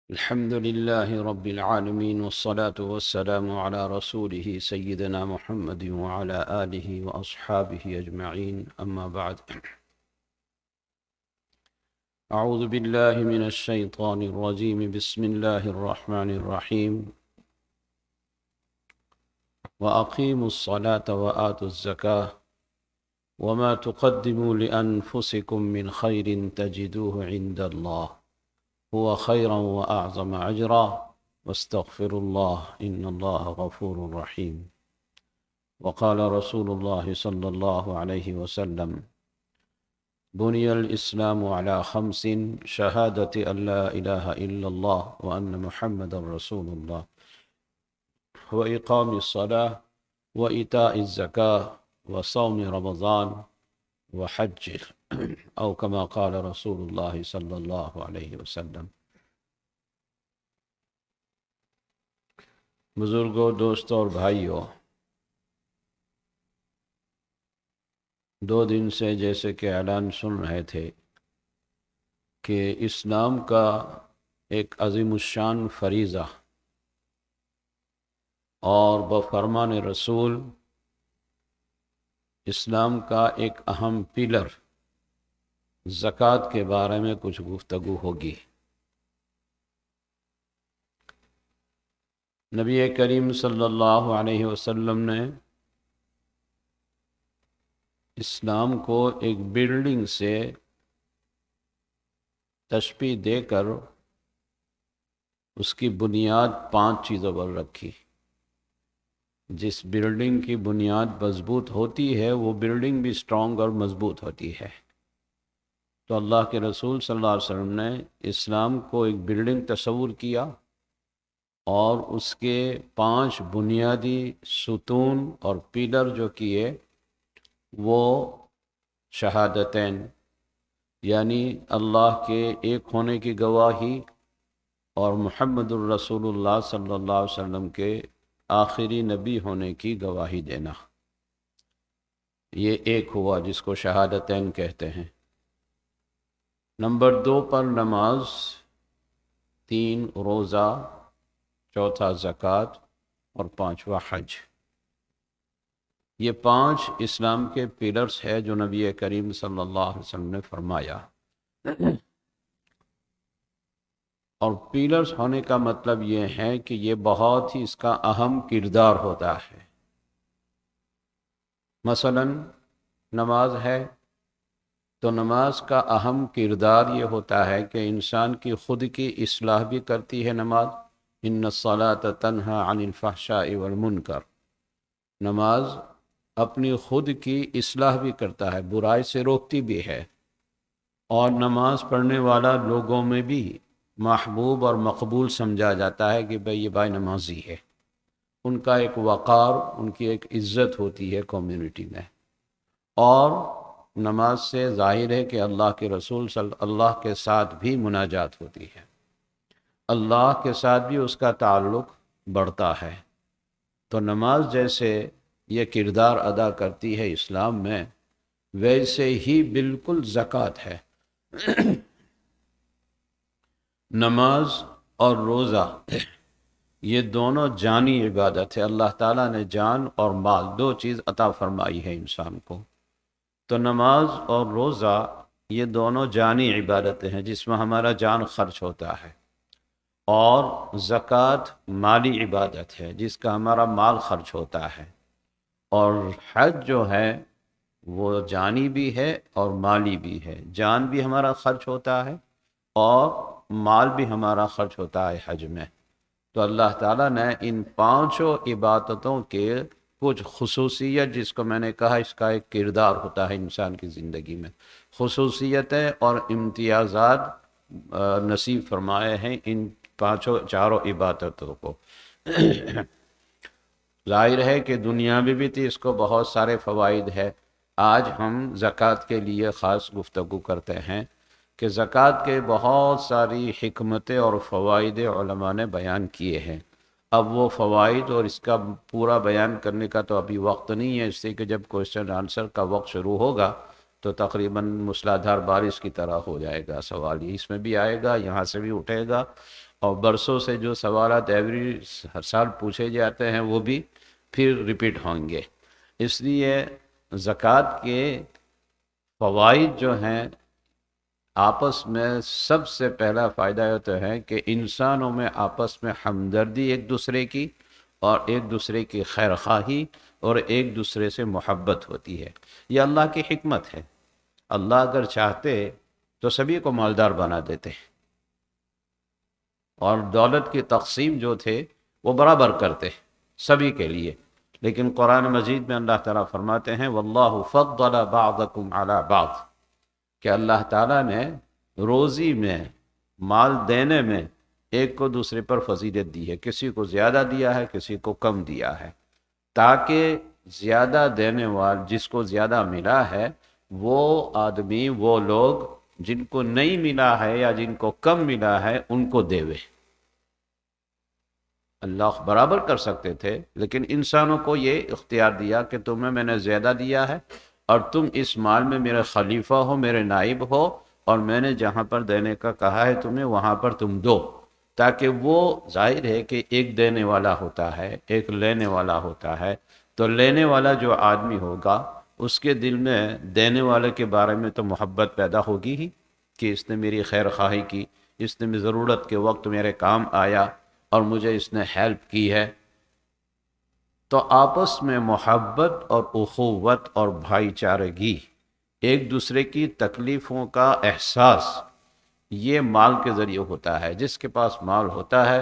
الحمد لله رب العالمين والصلاة والسلام على رسوله سيدنا محمد وعلى آله وأصحابه أجمعين أما بعد. أعوذ بالله من الشيطان الرجيم. بسم الله الرحمن الرحيم. وأقيموا الصلاة وآتوا الزكاة وما تقدموا لأنفسكم من خير تجدوه عند الله هو خيرا وأعظم أجرا واستغفروا الله إن الله غفور رحيم. وقال رسول الله صلى الله عليه وسلم: بني الإسلام على خمس: شهادة أن لا إله إلا الله وأن محمد رسول الله وإقام الصلاة وإيتاء الزكاة وصوم رمضان وحج أو كما قال رسول الله صلی اللہ علیہ وسلم. بزرگوں، دوستوں اور بھائیوں، 2 دن سے جیسے کہ اعلان سن رہے تھے کہ اسلام کا ایک عظیم الشان فریضہ اور بفرمان رسول اسلام کا ایک اہم پلر زکوٰۃ کے بارے میں کچھ گفتگو ہوگی. نبی کریم صلی اللہ علیہ وسلم نے اسلام کو ایک بلڈنگ سے تشبیہ دے کر اس کی بنیاد 5 چیزوں پر رکھی. جس بلڈنگ کی بنیاد مضبوط ہوتی ہے وہ بلڈنگ بھی اسٹرانگ اور مضبوط ہوتی ہے. تو اللہ کے رسول صلی اللہ علیہ وسلم نے اسلام کو ایک بلڈنگ تصور کیا اور اس کے 5 بنیادی ستون اور پیلر جو کیے وہ شہادتین، یعنی اللہ کے ایک ہونے کی گواہی اور محمد الرسول اللہ صلی اللہ علیہ وسلم کے آخری نبی ہونے کی گواہی دینا. یہ ایک ہوا جس کو شہادتین کہتے ہیں. نمبر 2 پر نماز، 3 روزہ، 4 زکوٰۃ اور 5واں حج. یہ 5 اسلام کے پلرز ہے جو نبی کریم صلی اللہ علیہ وسلم نے فرمایا. اور پلرز ہونے کا مطلب یہ ہے کہ یہ بہت ہی اس کا اہم کردار ہوتا ہے. مثلا نماز ہے تو نماز کا اہم کردار یہ ہوتا ہے کہ انسان کی خود کی اصلاح بھی کرتی ہے نماز. ان الصلاۃ تنہی عن الفحشاء والمنکر. نماز اپنی خود کی اصلاح بھی کرتا ہے، برائی سے روکتی بھی ہے، اور نماز پڑھنے والا لوگوں میں بھی محبوب اور مقبول سمجھا جاتا ہے کہ بھئی یہ بھائی نمازی ہے. ان کا ایک وقار، ان کی ایک عزت ہوتی ہے کمیونٹی میں. اور نماز سے ظاہر ہے کہ اللہ کے رسول صلی اللہ کے ساتھ بھی مناجات ہوتی ہے، اللہ کے ساتھ بھی اس کا تعلق بڑھتا ہے. تو نماز جیسے یہ کردار ادا کرتی ہے اسلام میں، ویسے ہی بالکل زکوٰۃ ہے. نماز اور روزہ یہ دونوں جانی عبادت ہے. اللہ تعالیٰ نے جان اور مال 2 چیز عطا فرمائی ہے انسان کو. تو نماز اور روزہ یہ دونوں جانی عبادتیں ہیں جس میں ہمارا جان خرچ ہوتا ہے، اور زکوٰۃ مالی عبادت ہے جس کا ہمارا مال خرچ ہوتا ہے. اور حج جو ہے وہ جانی بھی ہے اور مالی بھی ہے. جان بھی ہمارا خرچ ہوتا ہے اور مال بھی ہمارا خرچ ہوتا ہے حج میں. تو اللہ تعالیٰ نے ان 5 عبادتوں کے کچھ خصوصیت، جس کو میں نے کہا اس کا ایک کردار ہوتا ہے انسان کی زندگی میں، خصوصیتیں اور امتیازات نصیب فرمائے ہیں ان 4 عبادتوں کو. ظاہر ہے کہ دنیا میں بھی تھی اس کو بہت سارے فوائد ہے. آج ہم زکوٰۃ کے لیے خاص گفتگو کرتے ہیں کہ زکوٰۃ کے بہت ساری حکمتیں اور فوائد علماء نے بیان کیے ہیں. اب وہ فوائد اور اس کا پورا بیان کرنے کا تو ابھی وقت نہیں ہے، اس سے کہ جب کوشچن آنسر کا وقت شروع ہوگا تو تقریباً موسلادھار بارش کی طرح ہو جائے گا. سوال اس میں بھی آئے گا، یہاں سے بھی اٹھے گا، اور برسوں سے جو سوالات ایوری ہر سال پوچھے جاتے ہیں وہ بھی پھر ریپیٹ ہوں گے۔ اس لیے زکوٰۃ کے فوائد جو ہیں، آپس میں سب سے پہلا فائدہ یہ تو ہے کہ انسانوں میں آپس میں ہمدردی ایک دوسرے کی، اور ایک دوسرے کی خیر خواہی، اور ایک دوسرے سے محبت ہوتی ہے۔ یہ اللہ کی حکمت ہے۔ اللہ اگر چاہتے تو سبھی کو مالدار بنا دیتے، اور دولت کی تقسیم جو تھے وہ برابر کرتے سبھی کے لیے، لیکن قرآن مجید میں اللہ تعالیٰ فرماتے ہیں واللہ فضل بعضکم علی بعض، کہ اللہ تعالیٰ نے روزی میں، مال دینے میں ایک کو دوسرے پر فضیلت دی ہے، کسی کو زیادہ دیا ہے، کسی کو کم دیا ہے، تاکہ زیادہ دینے والے، جس کو زیادہ ملا ہے، وہ آدمی، وہ لوگ جن کو نہیں ملا ہے یا جن کو کم ملا ہے ان کو دے۔ اللہ برابر کر سکتے تھے، لیکن انسانوں کو یہ اختیار دیا کہ تمہیں میں نے زیادہ دیا ہے، اور تم اس مال میں میرے خلیفہ ہو، میرے نائب ہو، اور میں نے جہاں پر دینے کا کہا ہے تمہیں وہاں پر تم دو، تاکہ وہ، ظاہر ہے کہ ایک دینے والا ہوتا ہے، ایک لینے والا ہوتا ہے، تو لینے والا جو آدمی ہوگا اس کے دل میں دینے والے کے بارے میں تو محبت پیدا ہوگی ہی، کہ اس نے میری خیر خواہی کی، اس نے ضرورت کے وقت میرے کام آیا، اور مجھے اس نے ہیلپ کی ہے۔ تو آپس میں محبت اور اخوت اور بھائی چارگی، ایک دوسرے کی تکلیفوں کا احساس، یہ مال کے ذریعے ہوتا ہے۔ جس کے پاس مال ہوتا ہے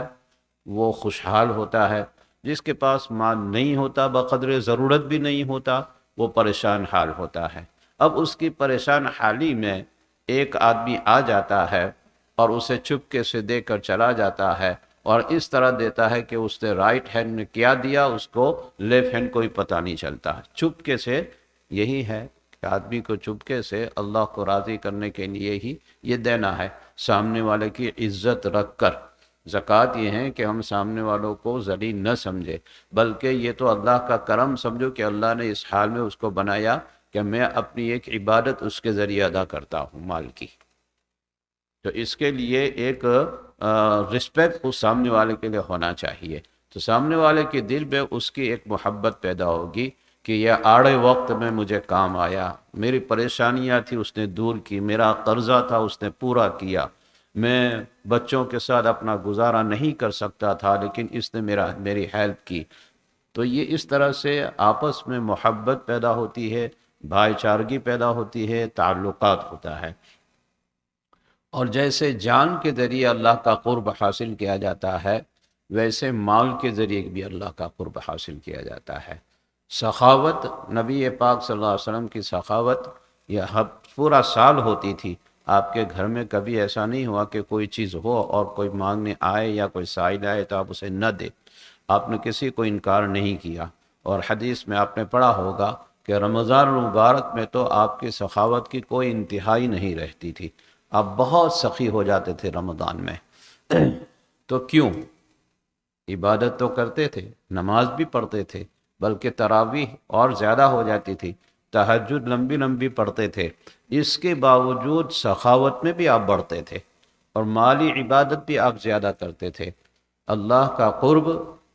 وہ خوشحال ہوتا ہے، جس کے پاس مال نہیں ہوتا، بقدر ضرورت بھی نہیں ہوتا، وہ پریشان حال ہوتا ہے۔ اب اس کی پریشان حالی میں ایک آدمی آ جاتا ہے اور اسے چپکے سے دے کر چلا جاتا ہے، اور اس طرح دیتا ہے کہ اس نے رائٹ ہینڈ میں کیا دیا، اس کو لیفٹ ہینڈ کوئی پتہ نہیں چلتا۔ چپکے سے، یہی ہے کہ آدمی کو چپکے سے اللہ کو راضی کرنے کے لیے ہی یہ دینا ہے، سامنے والے کی عزت رکھ کر۔ زکوٰۃ یہ ہے کہ ہم سامنے والوں کو ذلیل نہ سمجھے، بلکہ یہ تو اللہ کا کرم سمجھو کہ اللہ نے اس حال میں اس کو بنایا کہ میں اپنی ایک عبادت اس کے ذریعے ادا کرتا ہوں مال کی، تو اس کے لیے ایک رسپیکٹ اس سامنے والے کے لیے ہونا چاہیے۔ تو سامنے والے کے دل میں اس کی ایک محبت پیدا ہوگی کہ یہ آڑے وقت میں مجھے کام آیا، میری پریشانیاں تھی اس نے دور کی، میرا قرضہ تھا اس نے پورا کیا، میں بچوں کے ساتھ اپنا گزارا نہیں کر سکتا تھا لیکن اس نے میری ہیلپ کی۔ تو یہ اس طرح سے آپس میں محبت پیدا ہوتی ہے، بھائی چارگی پیدا ہوتی ہے، تعلقات ہوتا ہے۔ اور جیسے جان کے ذریعے اللہ کا قرب حاصل کیا جاتا ہے، ویسے مال کے ذریعے بھی اللہ کا قرب حاصل کیا جاتا ہے۔ سخاوت، نبی پاک صلی اللہ علیہ وسلم کی سخاوت یہ پورا سال ہوتی تھی۔ آپ کے گھر میں کبھی ایسا نہیں ہوا کہ کوئی چیز ہو اور کوئی مانگنے آئے یا کوئی سائل آئے تو آپ اسے نہ دیں، آپ نے کسی کو انکار نہیں کیا۔ اور حدیث میں آپ نے پڑھا ہوگا کہ رمضان المبارک میں تو آپ کی سخاوت کی کوئی انتہائی نہیں رہتی تھی، آپ بہت سخی ہو جاتے تھے رمضان میں۔ تو کیوں؟ عبادت تو کرتے تھے، نماز بھی پڑھتے تھے، بلکہ تراویح اور زیادہ ہو جاتی تھی، تہجد لمبی لمبی پڑھتے تھے، اس کے باوجود سخاوت میں بھی آپ بڑھتے تھے، اور مالی عبادت بھی آپ زیادہ کرتے تھے۔ اللہ کا قرب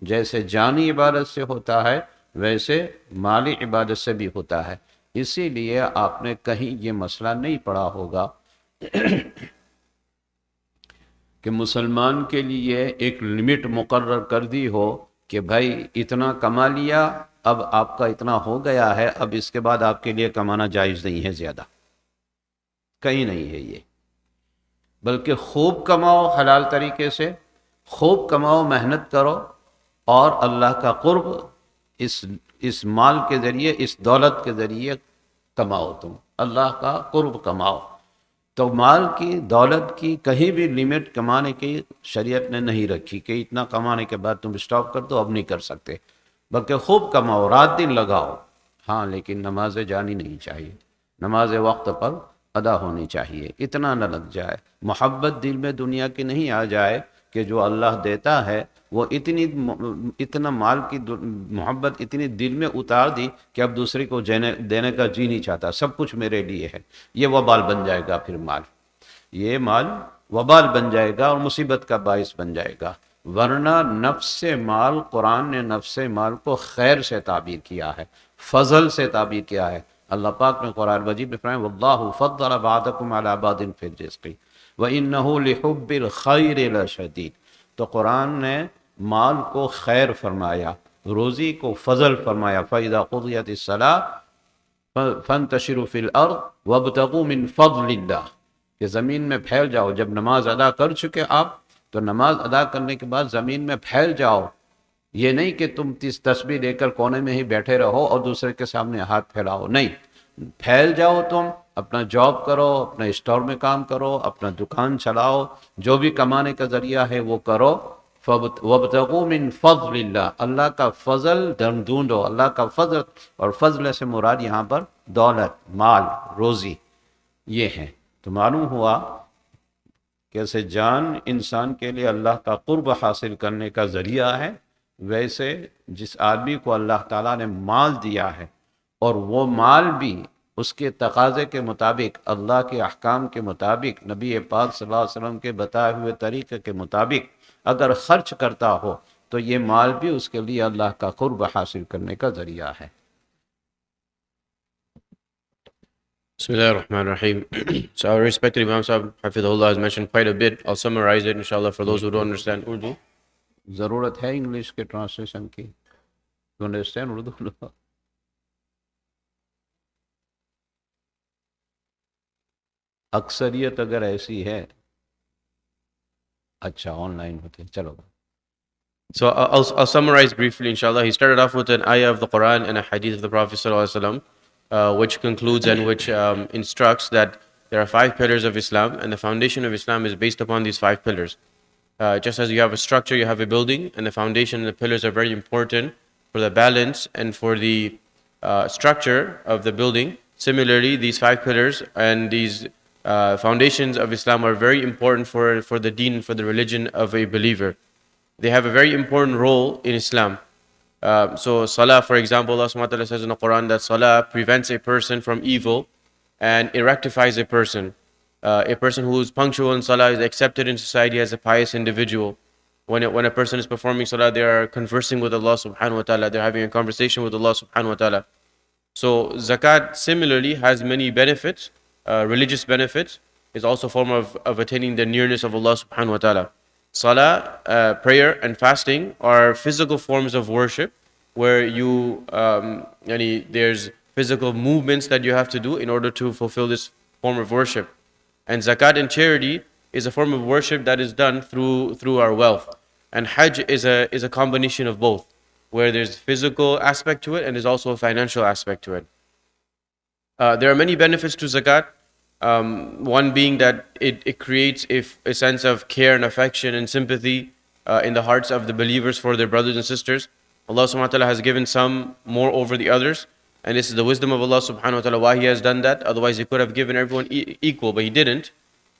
جیسے جانی عبادت سے ہوتا ہے ویسے مالی عبادت سے بھی ہوتا ہے۔ اسی لیے آپ نے کہیں یہ مسئلہ نہیں پڑھا ہوگا کہ مسلمان کے لیے ایک لمٹ مقرر کر دی ہو کہ بھائی اتنا کما لیا، اب آپ کا اتنا ہو گیا ہے، اب اس کے بعد آپ کے لیے کمانا جائز نہیں ہے زیادہ، کہیں نہیں ہے یہ، بلکہ خوب کماؤ حلال طریقے سے، خوب کماؤ، محنت کرو، اور اللہ کا قرب اس مال کے ذریعے، اس دولت کے ذریعے کماؤ، تم اللہ کا قرب کماؤ۔ تو مال کی، دولت کی کہیں بھی لمٹ کمانے کی شریعت نے نہیں رکھی کہ اتنا کمانے کے بعد تم سٹاپ کر دو، اب نہیں کر سکتے، بلکہ خوب کماؤ، رات دن لگاؤ، ہاں لیکن نمازیں جانی نہیں چاہیے، نماز وقت پر ادا ہونی چاہیے، اتنا نہ لگ جائے، محبت دل میں دنیا کی نہیں آ جائے کہ جو اللہ دیتا ہے وہ اتنا مال کی محبت اتنی دل میں اتار دی کہ اب دوسرے کو دینے کا جی نہیں چاہتا، سب کچھ میرے لیے ہے، یہ وبال بن جائے گا پھر مال۔ یہ مال वबाल बन जाएगा और मुसीबत का बाइस बन जाएगा। वरना नफ्स माल, कुरान ने नफ्स माल को खैर से ताबीर किया है, फजल से ताबीर किया है। अल्लाह पाक ने कुरान मजीद में फरमाया वल्लाहु फद्दल बादकुम अला बादिन फिर रिज़्क़ि व इन्नहु लिहुब्बिल खैरि लशदीद। तो कुरान ने माल को खैर फरमाया, रोज़ी को फजल फरमाया। फ़इज़ा क़ुदियतिस सलाह फंतशिरू फिल अर्द वब्तगू मिन फज़लिल्लाह, कि ज़मीन में फैल जाओ। जब नमाज अदा कर चुके आप, तो नमाज अदा करने के बाद ज़मीन में फैल जाओ। ये नहीं कि तुम तीस तस्बीह लेकर कोने में ही बैठे रहो और दूसरे के सामने हाथ फैलाओ, नहीं, फैल जाओ। तुम अपना जॉब करो, अपने स्टोर में काम करो, अपना दुकान चलाओ, जो भी कमाने का जरिया है वो करो। वब्तगू मिन फज़लिल्लाह, अल्लाह का फजल ढूंढो, अल्लाह का फजल। और फजल से मुराद यहाँ पर दौलत, माल, रोज़ी, ये है। तो मालूम हुआ कैसे जान इंसान के लिए अल्लाह का कुर्ब हासिल करने का ज़रिया है, वैसे जिस आदमी को अल्लाह ताला ने माल दिया है और वो माल भी उसके तकाज़े के मुताबिक, अल्लाह के अहकाम के मुताबिक, नबी पाक सल्लल्लाहु अलैहि वसल्लम के बताए हुए तरीक़े के मुताबिक अगर ख़र्च करता हो, तो ये माल भी उसके लिए अल्लाह का कुर्ब हासिल करने का ज़रिया है। Bismillahirrahmanirrahim. So our respected Imam Sahib, Hafidhullah, has mentioned quite a bit. I'll summarize it, inshallah, for those who don't understand Urdu. ज़रूरत है इंग्लिश के ट्रांसलेशन की? To understand Urdu? अक्सरियत अगर ऐसी है, अच्छा ऑनलाइन होते, चलो। So I'll summarize briefly, inshallah. He started off with an ayah of the Quran and a hadith of the Prophet ﷺ, which concludes and which instructs that there are 5 pillars of Islam, and the foundation of Islam is based upon these 5 pillars. Just as you have a structure, you have a building, and the foundation and the pillars are very important for the balance and for the structure of the building. Similarly, these 5 pillars and these foundations of Islam are very important for the deen, for the religion of a believer. They have a very important role in Islam. So Salah, for example, Allah subhanahu wa ta'ala says in the Quran that Salah prevents a person from evil and it rectifies a person. A person who is punctual in Salah is accepted in society as a pious individual. When a person is performing Salah, they are conversing with Allah subhanahu wa ta'ala. They're having a conversation with Allah subhanahu wa ta'ala. So Zakat similarly has many benefits. Religious benefits is also a form of attaining the nearness of Allah subhanahu wa ta'ala. Salah, prayer and fasting are physical forms of worship where there's physical movements that you have to do in order to fulfill this form of worship. And zakat and charity is a form of worship that is done through our wealth. And hajj is a combination of both, where there's physical aspect to it and there's also a financial aspect to it. There are many benefits to zakat. One being that it creates a sense of care and affection and sympathy in the hearts of the believers for their brothers and sisters. Allah subhanahu wa ta'ala has given some more over the others, and this is the wisdom of Allah subhanahu wa ta'ala why He has done that. Otherwise He could have given everyone equal, but He didn't.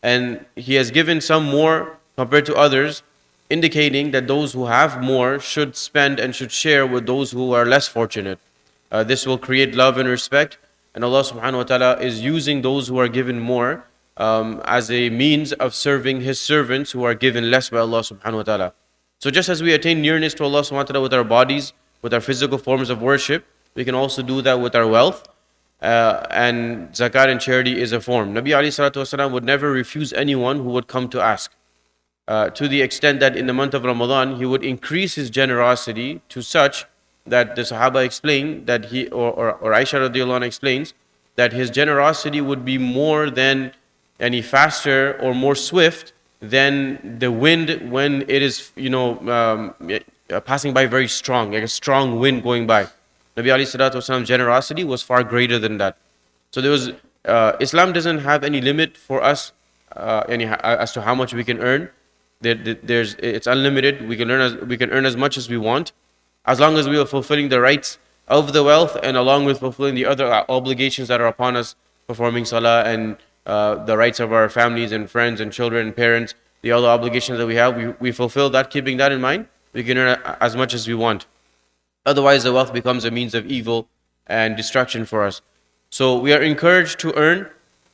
And He has given some more compared to others, indicating that those who have more should spend and should share with those who are less fortunate. This will create love and respect. And Allah subhanahu wa ta'ala is using those who are given more as a means of serving His servants who are given less by Allah subhanahu wa ta'ala. So just as we attain nearness to Allah subhanahu wa ta'ala with our bodies, with our physical forms of worship, we can also do that with our wealth. And zakat and charity is a form. Nabi alayhi salatu wasalam would never refuse anyone who would come to ask. To the extent that in the month of Ramadan, he would increase his generosity to such that the Sahaba explain that or Aisha radiallahu anha explains that his generosity would be more than any faster or more swift than the wind when it is passing by very strong, like a strong wind going by. Nabi alayhi salatu wasalam's generosity was far greater than that. So there was Islam doesn't have any limit for us as to how much we can earn. It's unlimited. We can earn as much as we want, as long as we are fulfilling the rights of the wealth and along with fulfilling the other obligations that are upon us, performing salah and the rights of our families and friends and children and parents, the other obligations that we have, we fulfill that, keeping that in mind, we can earn as much as we want. Otherwise, the wealth becomes a means of evil and destruction for us. So we are encouraged to earn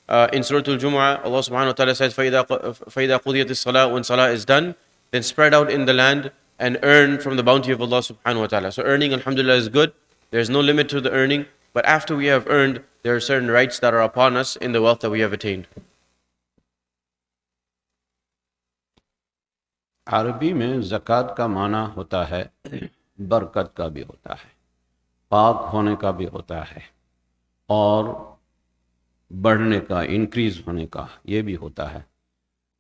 in Surah Al-Jumu'ah, Allah subhanahu wa ta'ala says, فَإِذَا قُضِيَتِ الصَّلَاةُ When salah is done, then spread out in the land and earn from the bounty of Allah subhanahu wa ta'ala. So earning, alhamdulillah, is good. There's no limit to the earning. But after we have earned, there are certain rights that are upon us in the wealth that we have attained. عربی میں زکوٰۃ کا معنی ہوتا ہے برکت کا بھی ہوتا ہے، پاک ہونے کا بھی ہوتا ہے، اور بڑھنے کا، انکریز ہونے کا یہ بھی ہوتا ہے۔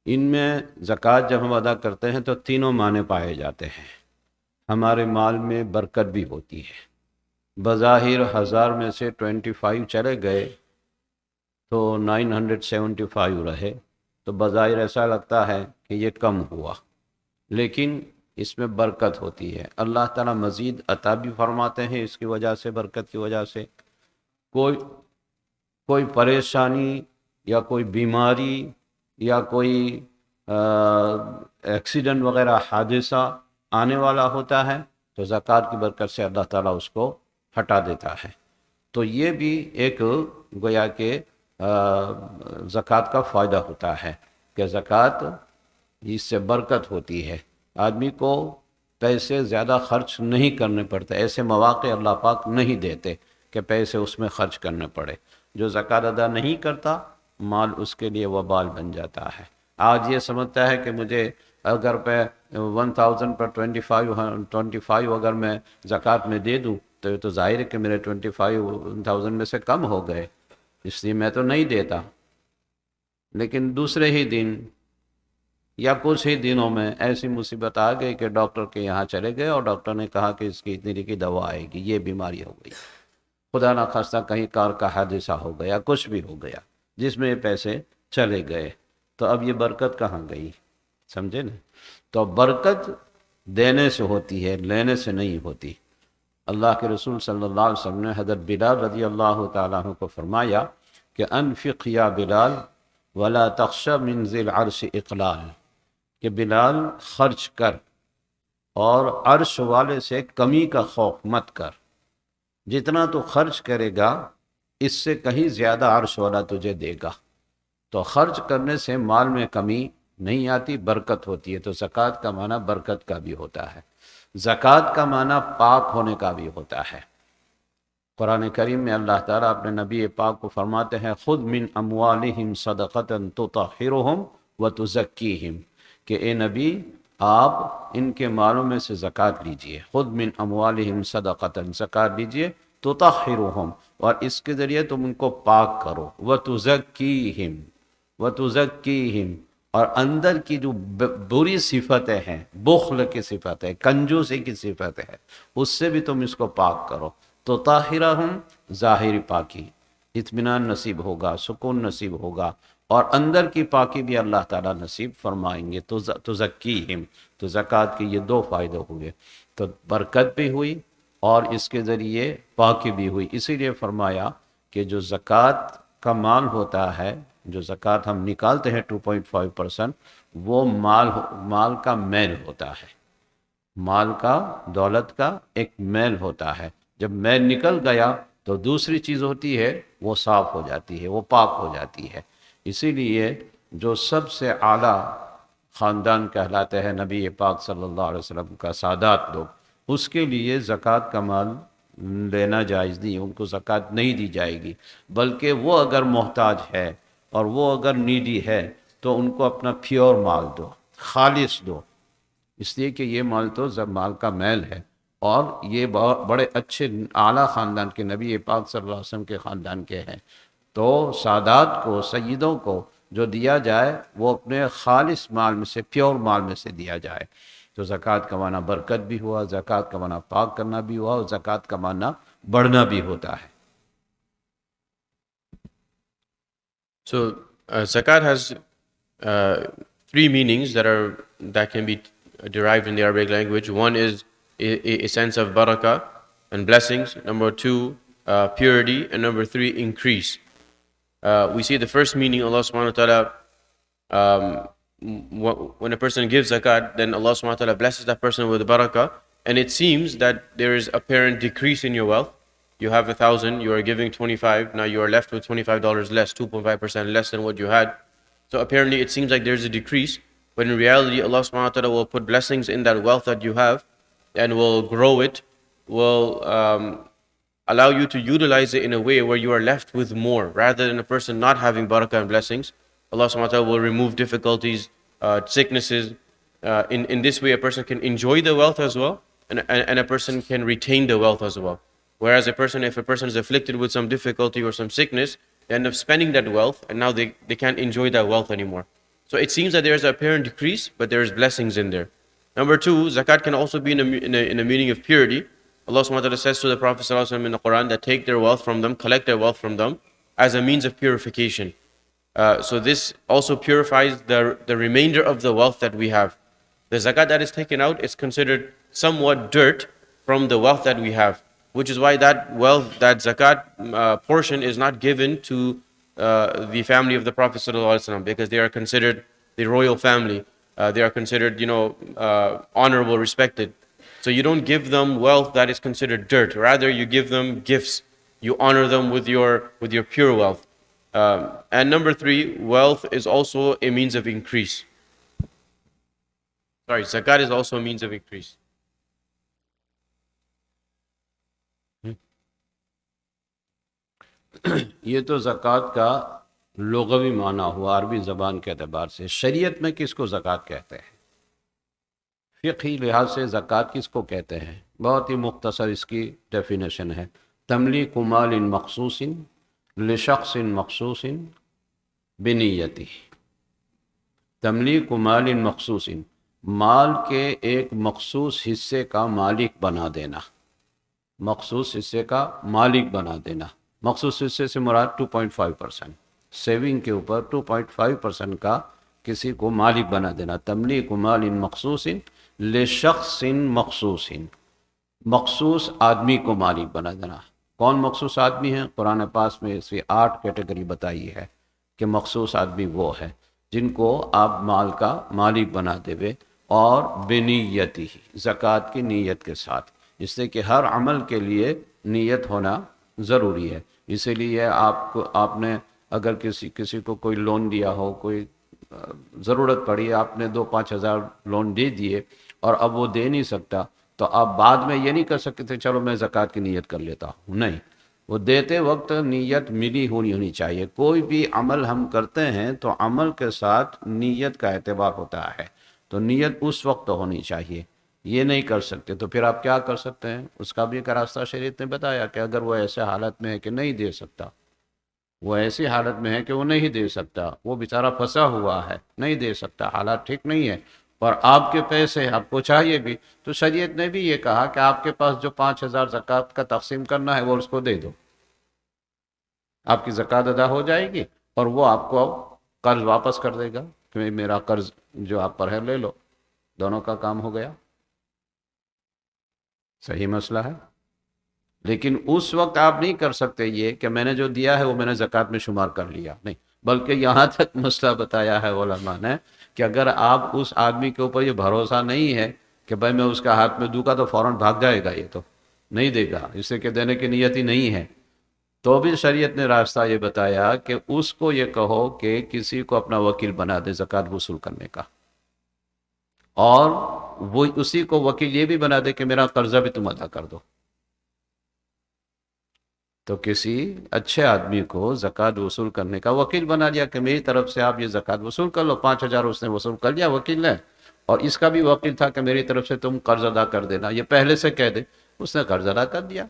ان میں زکوٰۃ جب ہم ادا کرتے ہیں تو تینوں معنی پائے جاتے ہیں۔ ہمارے مال میں برکت بھی ہوتی ہے، بظاہر 1000 میں سے 25 چلے گئے تو 975 رہے، تو بظاہر ایسا لگتا ہے کہ یہ کم ہوا، لیکن اس میں برکت ہوتی ہے۔ اللہ تعالیٰ مزید عطا بھی فرماتے ہیں اس کی وجہ سے، برکت کی وجہ سے۔ کوئی پریشانی یا کوئی بیماری یا کوئی ایکسیڈنٹ وغیرہ حادثہ آنے والا ہوتا ہے تو زکوٰۃ کی برکت سے اللہ تعالیٰ اس کو ہٹا دیتا ہے۔ تو یہ بھی ایک گویا کہ زکوٰۃ کا فائدہ ہوتا ہے کہ زکوٰۃ اس سے برکت ہوتی ہے، آدمی کو پیسے زیادہ خرچ نہیں کرنے پڑتے، ایسے مواقع اللہ پاک نہیں دیتے کہ پیسے اس میں خرچ کرنے پڑے۔ جو زکوٰۃ ادا نہیں کرتا مال اس کے لیے وبال بن جاتا ہے۔ آج یہ سمجھتا ہے کہ مجھے اگر میں 1000 پر 25 اگر میں زکوٰۃ میں دے دوں تو یہ تو ظاہر ہے کہ میرے 25,000 میں سے کم ہو گئے، اس لیے میں تو نہیں دیتا۔ لیکن دوسرے ہی دن یا کچھ ہی دنوں میں ایسی مصیبت آ گئی کہ ڈاکٹر کے یہاں چلے گئے اور ڈاکٹر نے کہا کہ اس کی اتنی کی دوا آئے گی، یہ بیماری ہو گئی، خدا نخواستہ کہیں کار کا حادثہ ہو گیا، کچھ بھی ہو گیا جس میں یہ پیسے چلے گئے، تو اب یہ برکت کہاں گئی؟ سمجھے نا؟ تو برکت دینے سے ہوتی ہے، لینے سے نہیں ہوتی۔ اللہ کے رسول صلی اللہ علیہ وسلم نے حضرت بلال رضی اللہ تعالیٰ عنہ کو فرمایا کہ انفق یا بلال ولا تخش من ذی العرش اقلال، کہ بلال خرچ کر اور عرش والے سے کمی کا خوف مت کر، جتنا تو خرچ کرے گا اس سے کہیں زیادہ عرش والا تجھے دے گا۔ تو خرچ کرنے سے مال میں کمی نہیں آتی، برکت ہوتی ہے۔ تو زکوٰۃ کا معنی برکت کا بھی ہوتا ہے، زکوٰۃ کا معنی پاک ہونے کا بھی ہوتا ہے۔ قرآن کریم میں اللہ تعالیٰ اپنے نبی پاک کو فرماتے ہیں خذ من اموالہم صدقۃ تطہرہم وتزکیہم، کہ اے نبی آپ ان کے مالوں میں سے زکوٰۃ لیجئے، خذ من اموالہم صدقۃ، زکوٰۃ لیجئے، تطہرہم، اور اس کے ذریعے تم ان کو پاک کرو، وتزکیہم، وتزکیہم، اور اندر کی جو بری صفتیں ہیں، بخل کی صفت ہے، کنجوسی کی صفت ہے، اس سے بھی تم اس کو پاک کرو۔ تو طاہرہم، ظاہری پاکی، اطمینان نصیب ہوگا، سکون نصیب ہوگا، اور اندر کی پاکی بھی اللہ تعالیٰ نصیب فرمائیں گے۔ تو تزکیہم، تو زکوٰۃ کے یہ دو فائدے ہوئے، تو برکت بھی ہوئی اور اس کے ذریعے پاکی بھی ہوئی۔ اسی لیے فرمایا کہ جو زکوٰۃ کا مال ہوتا ہے، جو زکوٰۃ ہم نکالتے ہیں 2.5%، وہ مال کا میل ہوتا ہے، مال کا، دولت کا ایک میل ہوتا ہے۔ جب میل نکل گیا تو دوسری چیز ہوتی ہے وہ صاف ہو جاتی ہے، وہ پاک ہو جاتی ہے۔ اسی لیے جو سب سے اعلیٰ خاندان کہلاتے ہیں نبی پاک صلی اللہ علیہ وسلم کا سادات لوگ، اس کے لیے زکوٰۃ کا مال لینا جائز نہیں، ان کو زکوٰۃ نہیں دی جائے گی، بلکہ وہ اگر محتاج ہے اور وہ اگر نیڈی ہے تو ان کو اپنا پیور مال دو، خالص دو، اس لیے کہ یہ مال تو مال کا میل ہے، اور یہ بڑے اچھے اعلیٰ خاندان کے نبی پاک صلی اللہ علیہ وسلم کے خاندان کے ہیں۔ تو سادات کو، سیدوں کو جو دیا جائے وہ اپنے خالص مال میں سے، پیور مال میں سے دیا جائے۔ تو زکوٰۃ کا معنی برکت بھی ہوا، زکوٰۃ کا معنی پاک کرنا بھی ہوا، اور زکوٰۃ کا معنی بڑھنا بھی ہوتا ہے۔ So zakat has three meanings that can be derived in the Arabic language. One is a sense of barakah and blessings. Number two, purity, and number three, increase. We see the first meaning, Allah subhanahu wa ta'ala, when a person gives zakat, then Allah subhanahu wa ta'ala blesses that person with barakah, and it seems that there is apparent decrease in your wealth. You have 1,000, you are giving 25, now you are left with $25 less, 2.5% less than what you had. So apparently it seems like there's a decrease, but in reality Allah subhanahu wa ta'ala will put blessings in that wealth that you have and will grow it, will allow you to utilize it in a way where you are left with more, rather than a person not having barakah and blessings. Allah subhanahu wa ta'ala will remove difficulties, sicknesses. In this way, a person can enjoy the wealth as well, and a person can retain the wealth as well. Whereas if a person is afflicted with some difficulty or some sickness, they end up spending that wealth, and now they can't enjoy that wealth anymore. So it seems that there's an apparent decrease, but there's blessings in there. Number two, zakat can also be in a meaning of purity. Allah subhanahu wa ta'ala says to the Prophet ﷺ in the Quran that take their wealth from them, collect their wealth from them as a means of purification. So this also purifies the remainder of the wealth that we have. The zakat that is taken out is considered somewhat dirt from the wealth that we have, which is why that wealth, that zakat portion is not given to the family of the Prophet ﷺ, because they are considered the royal family. They are considered, honorable, respected. So you don't give them wealth that is considered dirt. Rather, you give them gifts. You honor them with your pure wealth. And number three, wealth is also a means of increase. Sorry, zakat is also a means of increase. یہ تو زکوٰۃ کا لغوی معنی ہوا عربی زبان کے اعتبار سے. شریعت میں کس کو زکوٰۃ کہتے ہیں؟ فقہی لحاظ سے زکوٰۃ کس کو کہتے ہیں؟ بہت ہی مختصر اس کی ڈیفینیشن ہے: تملیک مال مخصوص لشخص مخصوص بنیتی. تملیک مال مخصوص، مال کے ایک مخصوص حصے کا مالک بنا دینا. مخصوص حصے کا مالک بنا دینا. مخصوص حصے سے مراد 2.5%، سیونگ کے اوپر 2.5% کا کسی کو مالک بنا دینا. تملیک مال مخصوص لشخص مخصوص، مخصوص آدمی کو مالک بنا دینا. کون مخصوص آدمی ہیں؟ قرآن پاک میں اس کی 8 کیٹیگری بتائی ہے کہ مخصوص آدمی وہ ہے جن کو آپ مال کا مالک بنا دیوے، اور بنیتی، زکوٰۃ کی نیت کے ساتھ. اس سے کہ ہر عمل کے لیے نیت ہونا ضروری ہے. اسی لیے آپ نے اگر کسی کو کوئی لون دیا ہو، کوئی ضرورت پڑی، آپ نے 2-5 ہزار لون دے دیے اور اب وہ دے نہیں سکتا، تو آپ بعد میں یہ نہیں کر سکتے تھے چلو میں زکوٰۃ کی نیت کر لیتا ہوں. نہیں، وہ دیتے وقت نیت ملی ہونی چاہیے. کوئی بھی عمل ہم کرتے ہیں تو عمل کے ساتھ نیت کا اعتبار ہوتا ہے، تو نیت اس وقت ہونی چاہیے. یہ نہیں کر سکتے تو پھر آپ کیا کر سکتے ہیں؟ اس کا بھی ایک راستہ شریعت نے بتایا کہ اگر وہ ایسے حالت میں ہے کہ نہیں دے سکتا، وہ ایسی حالت میں ہے کہ وہ نہیں دے سکتا، وہ بیچارہ پھنسا ہوا ہے، نہیں دے سکتا، حالات ٹھیک نہیں ہے، اور آپ کے پیسے آپ کو چاہیے بھی، تو شریعت نے بھی یہ کہا کہ آپ کے پاس جو 5,000 زکوٰۃ کا تقسیم کرنا ہے وہ اس کو دے دو. آپ کی زکوٰۃ ادا ہو جائے گی اور وہ آپ کو قرض واپس کر دے گا کہ میرا قرض جو آپ پر ہے لے لو. دونوں کا کام ہو گیا. صحیح مسئلہ ہے. لیکن اس وقت آپ نہیں کر سکتے یہ کہ میں نے جو دیا ہے وہ میں نے زکوٰۃ میں شمار کر لیا، نہیں، بلکہ یہاں تک مسئلہ بتایا ہے علماء نے کہ اگر آپ اس آدمی کے اوپر یہ بھروسہ نہیں ہے کہ بھائی میں اس کا ہاتھ میں دوں گا تو فوراً بھاگ جائے گا، یہ تو نہیں دے گا، اس سے کہ دینے کی نیت ہی نہیں ہے، تو بھی شریعت نے راستہ یہ بتایا کہ اس کو یہ کہو کہ کسی کو اپنا وکیل بنا دے زکوٰۃ وصول کرنے کا، اور وہ اسی کو وکیل یہ بھی بنا دے کہ میرا قرضہ بھی تم ادا کر دو. تو کسی اچھے آدمی کو زکوٰۃ وصول کرنے کا وکیل بنا لیا کہ میری طرف سے آپ یہ زکوٰۃ وصول کر لو. 5,000 اس نے وصول کر لیا وکیل نے، اور اس کا بھی وکیل تھا کہ میری طرف سے تم قرض ادا کر دینا، یہ پہلے سے کہہ دے، اس نے قرض ادا کر دیا.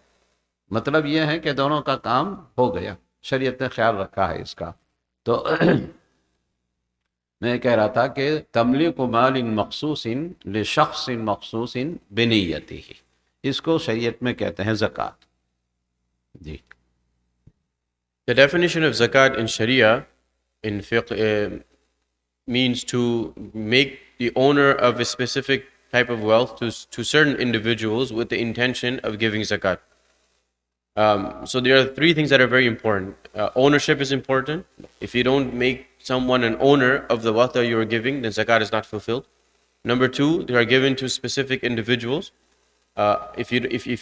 مطلب یہ ہے کہ دونوں کا کام ہو گیا، شریعت نے خیال رکھا ہے اس کا. تو میں کہہ رہا تھا کہ تملیک مال مخصوص لشخص مخصوص بنیتی، اس کو شریعت میں کہتے ہیں زکوٰۃ. جی. The definition of zakat in Sharia, in fiqh, means to make the owner of a specific type of wealth to certain individuals with the intention of giving zakat. So there are 3 things that are very important. Ownership is important. If you don't make someone an owner of the wealth that you are giving, then zakat is not fulfilled. Number 2, they are given to specific individuals. if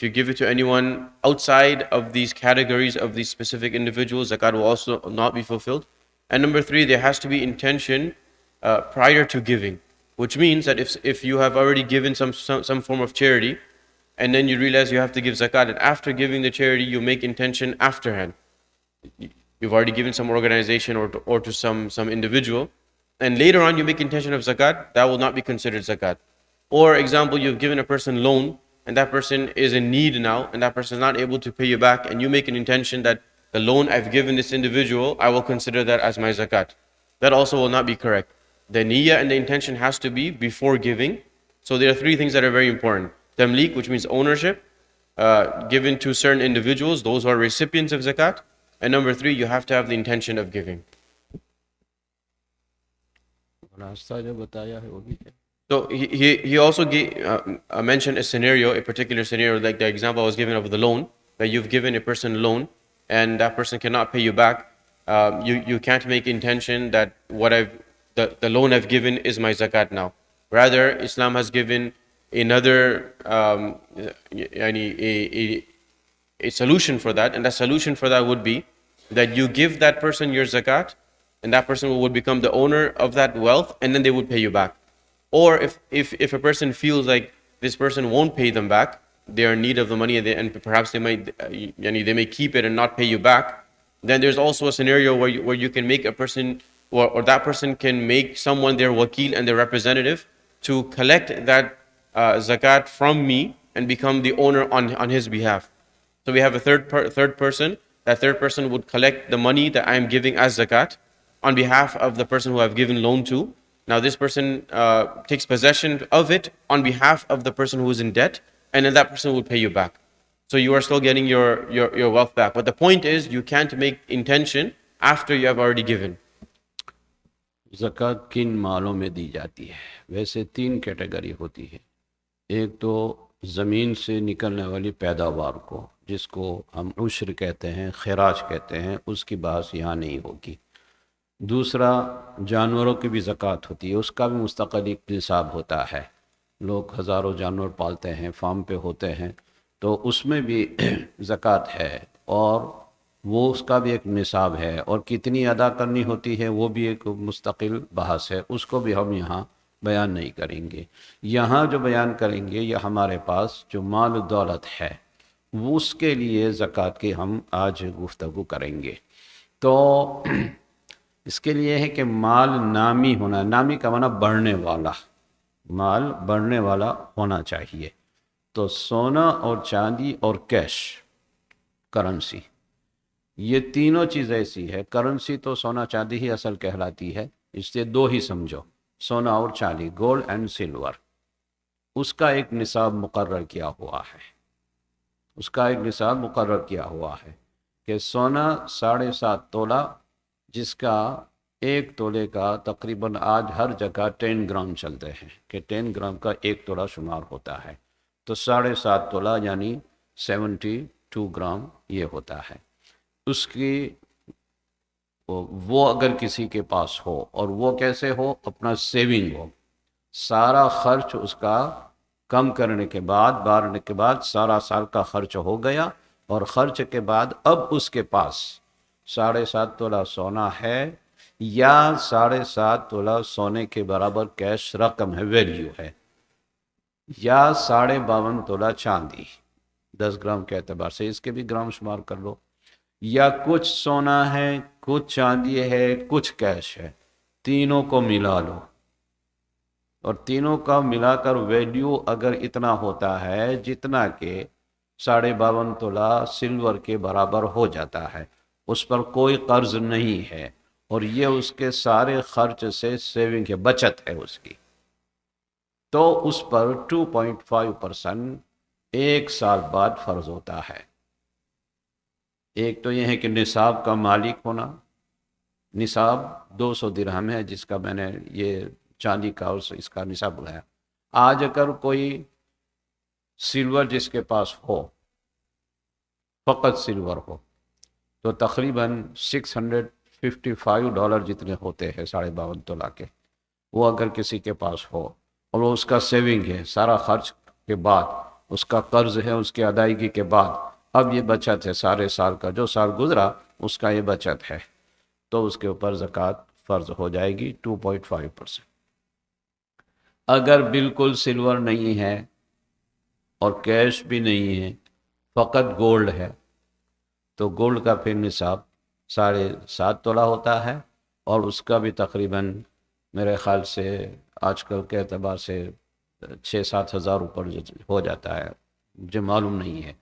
you give it to anyone outside of these categories of these specific individuals, zakat will also not be fulfilled. And number three, there has to be intention prior to giving, which means that if you have already given some form of charity, and then you realize you have to give zakat, and after giving the charity, you make intention afterhand. You've already given some organization or to some individual, and later on you make intention of zakat, that will not be considered zakat. Or example, you've given a person loan, and that person is in need now, and that person is not able to pay you back, and you make an intention that the loan I've given this individual, I will consider that as my zakat. That also will not be correct. The niyyah and the intention has to be before giving. So there are three things that are very important. Tamliq, which means ownership, given to certain individuals, those who are recipients of zakat. And number three, you have to have the intention of giving. راستہ جو بتایا ہے وہ بھی ہے. So he also mentioned a scenario, a particular scenario, like the example I was given of the loan, that you've given a person a loan and that person cannot pay you back. You can't make intention that the loan I've given is my zakat now. Rather, Islam has given another a solution for that, and the solution for that would be that you give that person your zakat, and that person would become the owner of that wealth, and then they would pay you back. Or if a person feels like this person won't pay them back, they are in need of the money, and perhaps they may keep it and not pay you back, then there's also a scenario where you can make a person, or that person can make someone their wakil and their representative to collect that zakat from me and become the owner on his behalf. So we have a third person. That third person would collect the money that I am giving as zakat on behalf of the person who I've given loan to. Now this person takes possession of it on behalf of the person who is in debt, and then that person will pay you back. So you are still getting your wealth back. But the point is, you can't make intention after you have already given. زکوٰۃ کن مالوں میں دی جاتی ہے؟ ویسے تین category ہوتی ہے. ایک تو زمین سے نکلنے والی پیداوار کو، جس کو ہم عشر کہتے ہیں، خراج کہتے ہیں، اس کی بحث یہاں نہیں ہوگی. دوسرا، جانوروں کی بھی زکوٰۃ ہوتی ہے، اس کا بھی مستقل ایک نصاب ہوتا ہے. لوگ ہزاروں جانور پالتے ہیں، فارم پہ ہوتے ہیں، تو اس میں بھی زکوٰۃ ہے، اور وہ اس کا بھی ایک نصاب ہے، اور کتنی ادا کرنی ہوتی ہے وہ بھی ایک مستقل بحث ہے. اس کو بھی ہم یہاں بیان نہیں کریں گے. یہاں جو بیان کریں گے، یہ ہمارے پاس جو مال و دولت ہے، وہ اس کے لیے زکوٰۃ کی ہم آج گفتگو کریں گے. تو اس کے لیے ہے کہ مال نامی ہونا. نامی کا معنی بڑھنے والا، مال بڑھنے والا ہونا چاہیے. تو سونا اور چاندی اور کیش، کرنسی، یہ تینوں چیز ایسی ہے. کرنسی تو سونا چاندی ہی اصل کہلاتی ہے، اس سے دو ہی سمجھو، سونا اور چاندی، گولڈ اینڈ سلور. اس کا ایک نصاب مقرر کیا ہوا ہے. اس کا ایک نصاب مقرر کیا ہوا ہے کہ سونا 7.5 تولہ، جس کا 1 تولے کا تقریباً آج ہر جگہ 10 گرام چلتے ہیں، کہ 10 گرام کا 1 تولہ شمار ہوتا ہے. تو 7.5 تولہ یعنی 72 گرام یہ ہوتا ہے. اس کی وہ اگر کسی کے پاس ہو، اور وہ کیسے ہو، اپنا سیونگ ہو، سارا خرچ اس کا کم کرنے کے بعد، بارنے کے بعد سارا سال کا خرچ ہو گیا، اور خرچ کے بعد اب اس کے پاس 7.5 تولہ سونا ہے، یا 7.5 تولہ سونے کے برابر کیش رقم ہے، ویلیو ہے، یا 52.5 تولہ چاندی، 10 گرام کے اعتبار سے اس کے بھی گرام شمار کر لو، یا کچھ سونا ہے، کچھ چاندی ہے، کچھ کیش ہے، تینوں کو ملا لو، اور تینوں کا ملا کر ویلیو اگر اتنا ہوتا ہے جتنا کہ 52.5 تولہ سلور کے برابر ہو جاتا ہے، اس پر کوئی قرض نہیں ہے، اور یہ اس کے سارے خرچ سے سیونگ ہے، بچت ہے اس کی، تو اس پر 2.5% 1 سال بعد فرض ہوتا ہے. ایک تو یہ ہے کہ نصاب کا مالک ہونا. نصاب 200 درہم ہے، جس کا میں نے یہ چاندی کا اور اس کا نصاب بلایا. آج اگر کوئی سلور جس کے پاس ہو، فقط سلور ہو، تو تقریباً $655 جتنے ہوتے ہیں 52.5 تولہ کے، وہ اگر کسی کے پاس ہو اور وہ اس کا سیونگ ہے سارا خرچ کے بعد، उसका कर्ज है, उसकी अदायगी के बाद अब ये बचत है सारे साल का, जो साल गुजरा उसका ये बचत है, तो उसके ऊपर ज़कात फ़र्ज हो जाएगी 2.5%। अगर बिल्कुल सिल्वर नहीं है और कैश भी नहीं है, फ़कत गोल्ड है, तो गोल्ड का फिर निसाब 7.5 तोला होता है, और उसका भी तकरीबन मेरे ख्याल से आजकल के एतबार से 6-7 हज़ार ऊपर हो जाता है, मुझे मालूम नहीं है।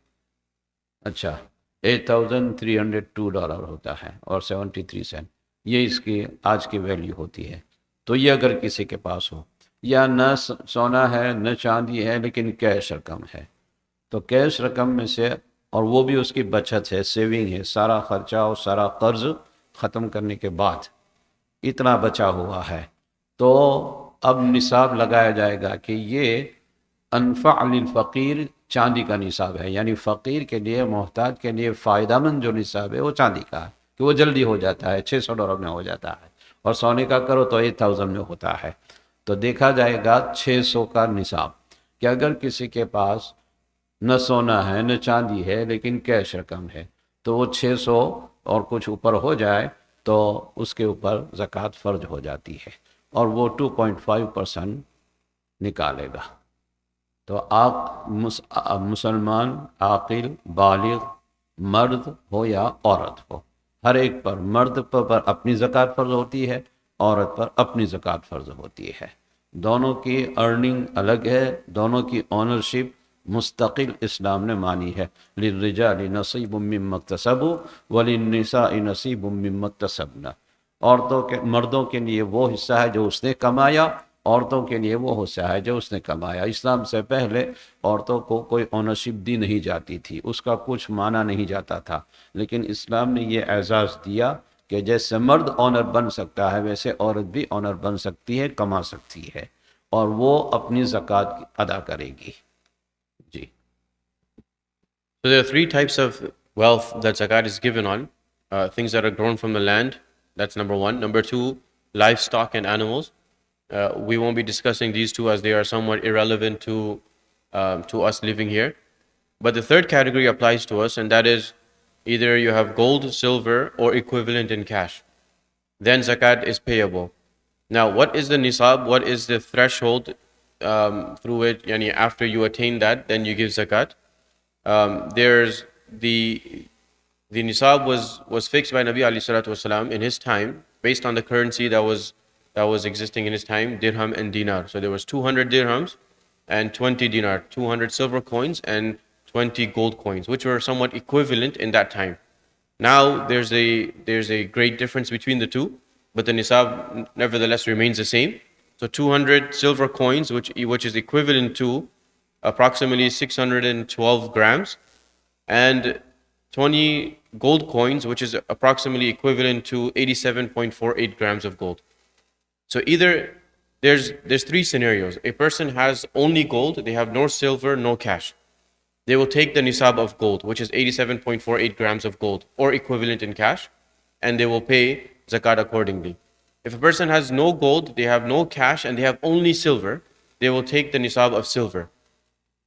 अच्छा, $8,302 होता है और 73 सेंट, ये इसकी आज की वैल्यू होती है। तो ये अगर किसी के पास हो, या न सोना है न चांदी है लेकिन कैश रकम है, तो कैश रकम में से, और वो भी उसकी बचत है, सेविंग है, सारा खर्चा और सारा कर्ज ख़त्म करने के बाद इतना बचा हुआ है, तो अब निसाब लगाया जाएगा कि ये अनफ़ा लिल फ़कीर चांदी का निसाब है, यानी फ़कीर के लिए, मोहताज के लिए फ़ायदामंद जो निसाब है वो चांदी का है, कि वो जल्दी हो जाता है, $600 में हो जाता है, और सोने का करो तो 8,000 में होता है। तो देखा जाएगा 600 का निसाब, कि अगर किसी के पास न सोना है न चांदी है लेकिन कैश रकम है, तो वो 600 और कुछ ऊपर हो जाए तो उसके ऊपर ज़कात फ़र्ज हो जाती है, और वो 2.5% निकालेगा। तो आप मुसलमान आकिल बालिग मर्द हो या औरत हो, हर एक पर, मर्द पर अपनी ज़कात फ़र्ज होती है, औरत पर अपनी ज़कात फ़र्ज होती है। दोनों की अर्निंग अलग है, दोनों की ओनरशिप मुस्तकिल इस्लाम ने मानी है। लिर्रिजालि नसीबुम मिम्मा इक्तसबू वलिन्निसाइ नसीबुम मिम्मा इक्तसबना। औरतों के, मर्दों के लिए वो हिस्सा है जो उसने कमाया, औरतों के लिए वो हिस्सा है जो उसने कमाया। इस्लाम से पहले औरतों को कोई ओनरशिप दी नहीं जाती थी, उसका कुछ माना नहीं जाता था, लेकिन इस्लाम ने ये एजाज़ दिया कि जैसे मर्द ऑनर बन सकता है वैसे औरत भी ऑनर बन सकती है, कमा सकती है, और वो अपनी ज़कात अदा करेगी। जी। So there are three types of wealth that zakat is given on. Things that are grown from the land, that's number one. Number two, livestock and animals. We won't be discussing these two as they are somewhat irrelevant to us living here. But the third category applies to us, and that is either you have gold, silver, or equivalent in cash. Then zakat is payable. Now, what is the nisab? What is the threshold through which, yani, after you attain that, then you give zakat? There's the nisab was fixed by Nabi alayhi salatu wasalam in his time based on the currency that was existing in his time, dirham and dinar. So there was 200 dirhams and 20 dinar, 200 silver coins and 20 gold coins, which were somewhat equivalent in that time. Now there's a great difference between the two, but the nisab nevertheless remains the same. So 200 silver coins, which is equivalent to approximately 612 grams, and 20 gold coins, which is approximately equivalent to 87.48 grams of gold. So either there's three scenarios. A person has only gold, they have no silver, no cash. They will take the nisab of gold, which is 87.48 grams of gold, or equivalent in cash, and they will pay zakat accordingly. If a person has no gold, they have no cash, and they have only silver, they will take the nisab of silver.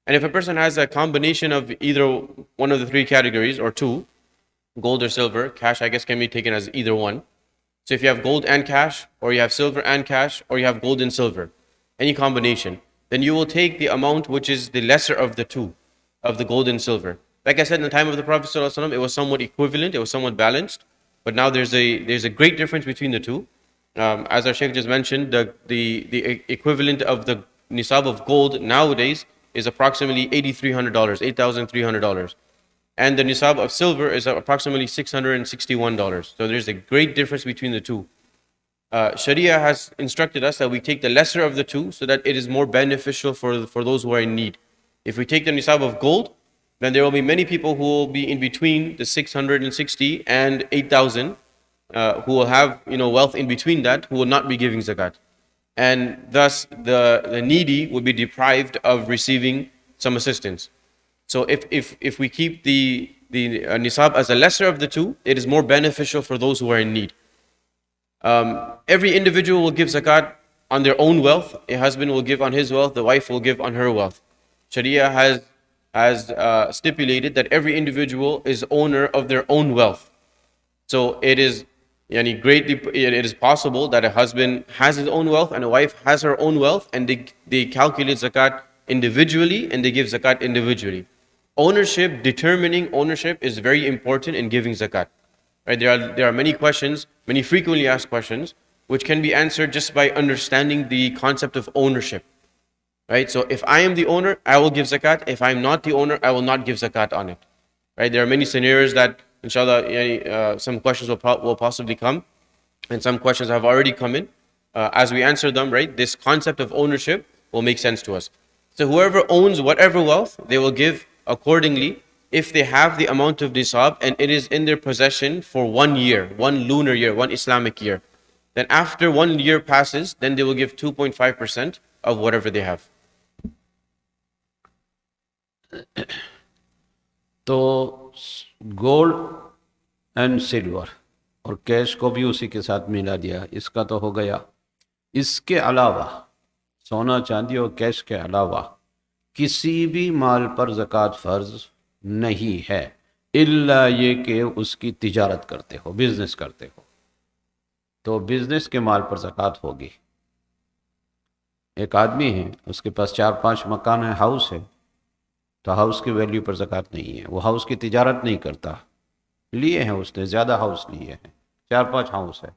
And if a person has a combination of either one of the three categories or two, gold or silver, cash I guess can be taken as either one. So if you have gold and cash, or you have silver and cash, or you have gold and silver, any combination, then you will take the amount which is the lesser of the two, of the gold and silver. Like I said, in the time of the Prophet ﷺ, it was somewhat equivalent, it was somewhat balanced, but now there's a great difference between the two. As our Shaykh just mentioned, the equivalent of the nisab of gold nowadays is approximately $8,300, $8,300. And the nisab of silver is approximately $661. So there's a great difference between the two. Sharia has instructed us that we take the lesser of the two so that it is more beneficial for those who are in need. If we take the nisab of gold, then there will be many people who will be in between the 660 and 8,000, who will have wealth in between that, who will not be giving zakat. And thus the needy will be deprived of receiving some assistance. So if we keep the nisab as a lesser of the two, it is more beneficial for those who are in need. Every individual will give zakat on their own wealth. A husband will give on his wealth, the wife will give on her wealth. Sharia has has stipulated that every individual is owner of their own wealth. So it is it is possible that a husband has his own wealth and a wife has her own wealth, and they calculate zakat individually and they give zakat individually. Ownership, determining ownership is very important in giving zakat. Right? There are many questions, many frequently asked questions, which can be answered just by understanding the concept of ownership. Right? So if I am the owner, I will give zakat. If I'm not the owner, I will not give zakat on it. Right? There are many scenarios that, inshallah, some questions will possibly come, and some questions have already come in. As we answer them, right, this concept of ownership will make sense to us. So whoever owns whatever wealth, they will give accordingly if they have the amount of nisab and it is in their possession for 1 year, 1 lunar year, 1 Islamic year. Then after 1 year passes, then they will give 2.5% of whatever they have. تو gold and silver اور cash کو بھی اسی کے ساتھ ملا دیا، اس کا تو ہو گیا۔ اس کے علاوہ سونا چاندی اور کیش کے علاوہ کسی بھی مال پر زکوٰۃ فرض نہیں ہے، الا یہ کہ اس کی تجارت کرتے ہو، بزنس کرتے ہو، تو بزنس کے مال پر زکوٰۃ ہوگی۔ ایک آدمی ہے، اس کے پاس 4-5 مکان ہے، ہاؤس ہے، تو ہاؤس کی ویلیو پر زکوٰۃ نہیں ہے، وہ ہاؤس کی تجارت نہیں کرتا، لیے ہیں اس نے زیادہ ہاؤس لیے ہیں، 4-5 ہاؤس ہے،